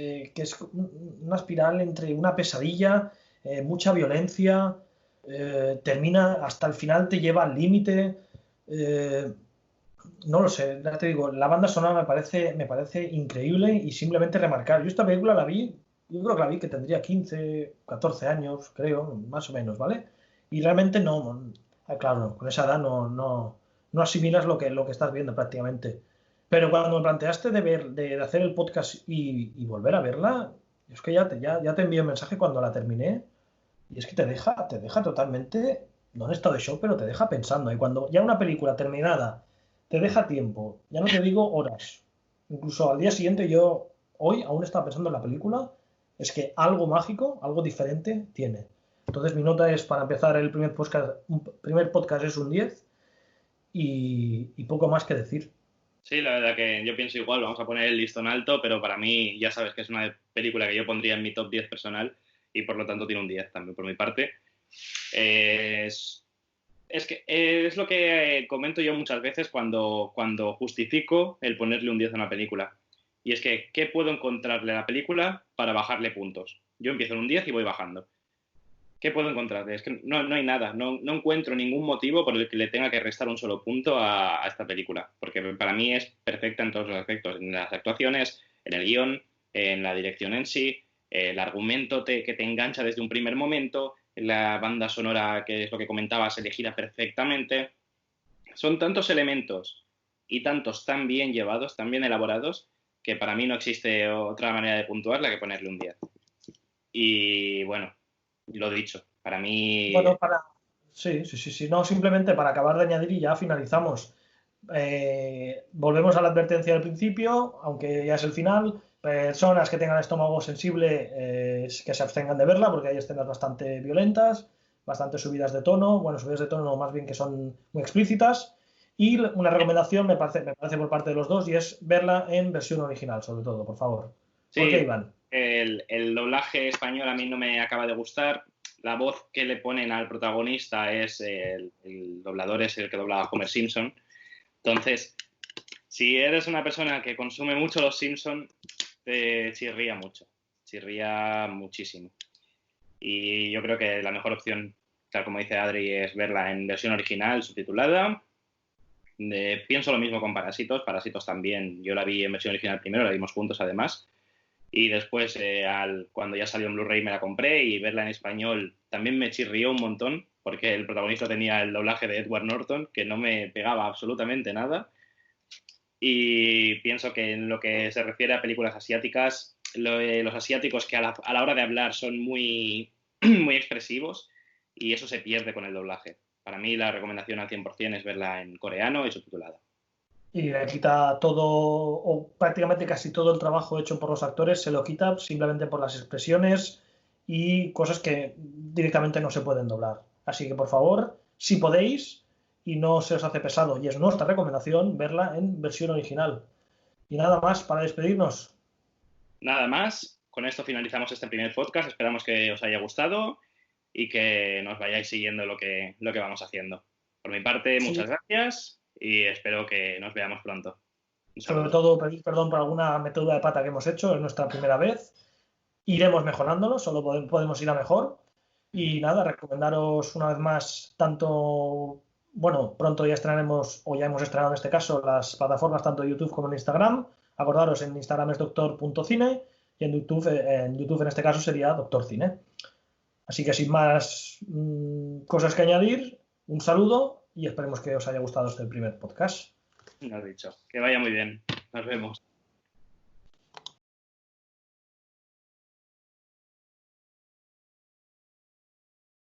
una espiral entre una pesadilla, mucha violencia, termina hasta el final, te lleva al límite. No lo sé, ya te digo, la banda sonora me parece increíble y simplemente remarcar. Yo esta película yo creo que la vi que tendría 15, 14 años, creo, más o menos, ¿vale? Y realmente claro, con esa edad no asimilas lo que estás viendo prácticamente. Pero cuando me planteaste de hacer el podcast y volver a verla, es que ya te envié un mensaje cuando la terminé y es que te deja totalmente, no en estado de shock, pero te deja pensando. Y cuando ya una película terminada te deja tiempo, ya no te digo horas, incluso al día siguiente hoy aún estaba pensando en la película, es que algo mágico, algo diferente tiene. Entonces mi nota es, para empezar, el primer podcast es un 10 y poco más que decir. Sí, la verdad que yo pienso igual, vamos a poner el listón alto, pero para mí ya sabes que es una película que yo pondría en mi top 10 personal y por lo tanto tiene un 10 también por mi parte. Es que es lo que comento yo muchas veces cuando justifico el ponerle un 10 a una película. Y es que, ¿qué puedo encontrarle a la película para bajarle puntos? Yo empiezo en un 10 y voy bajando. ¿Qué puedo encontrarle? Es que no hay nada, no encuentro ningún motivo por el que le tenga que restar un solo punto a esta película, porque para mí es perfecta en todos los aspectos, en las actuaciones, en el guión, en la dirección en sí, el argumento que te engancha desde un primer momento, la banda sonora, que es lo que comentabas, elegida perfectamente. Son tantos elementos y tantos tan bien llevados, tan bien elaborados, que para mí no existe otra manera de puntuarla que ponerle un 10. Y bueno, lo dicho, para mí... Bueno, sí, no, simplemente para acabar de añadir y ya finalizamos. Volvemos a la advertencia del principio, aunque ya es el final. Personas que tengan estómago sensible, que se abstengan de verla, porque hay escenas bastante violentas, bastante subidas de tono, subidas de tono más bien que son muy explícitas. Y una recomendación me parece por parte de los dos, y es verla en versión original, sobre todo, por favor. Sí, ¿Por qué, Iván? El doblaje español a mí no me acaba de gustar. La voz que le ponen al protagonista el doblador es el que dobla a Homer Simpson. Entonces, si eres una persona que consume mucho los Simpson, te chirría mucho, chirría muchísimo. Y yo creo que la mejor opción tal como dice Adri, es verla en versión original, subtitulada. Pienso lo mismo con Parásitos. Parásitos también, yo la vi en versión original primero, la vimos juntos además. Y después, cuando ya salió en Blu-ray, me la compré y verla en español también me chirrió un montón porque el protagonista tenía el doblaje de Edward Norton, que no me pegaba absolutamente nada. Y pienso que en lo que se refiere a películas asiáticas, los asiáticos que a la hora de hablar son muy, muy expresivos y eso se pierde con el doblaje. Para mí la recomendación al 100% es verla en coreano y subtitulada. Y le quita todo, o prácticamente casi todo el trabajo hecho por los actores, se lo quita simplemente por las expresiones y cosas que directamente no se pueden doblar. Así que, por favor, si podéis, y no se os hace pesado, y es nuestra recomendación, verla en versión original. Y nada más para despedirnos. Nada más, con esto finalizamos este primer podcast. Esperamos que os haya gustado y que nos vayáis siguiendo lo que vamos haciendo. Por mi parte, muchas gracias y espero que nos veamos pronto. Sobre todo, pedir perdón por alguna metedura de pata que hemos hecho, es nuestra primera vez. Iremos mejorándolo, solo podemos ir a mejor. Y nada, recomendaros una vez más tanto, bueno, pronto ya estrenaremos, o ya hemos estrenado en este caso, las plataformas tanto de YouTube como en Instagram. Acordaros, en Instagram es doctor.cine y en YouTube en este caso sería Doctor Cine. Así que sin más cosas que añadir, un saludo y esperemos que os haya gustado este primer podcast. Lo has dicho. Que vaya muy bien. Nos vemos.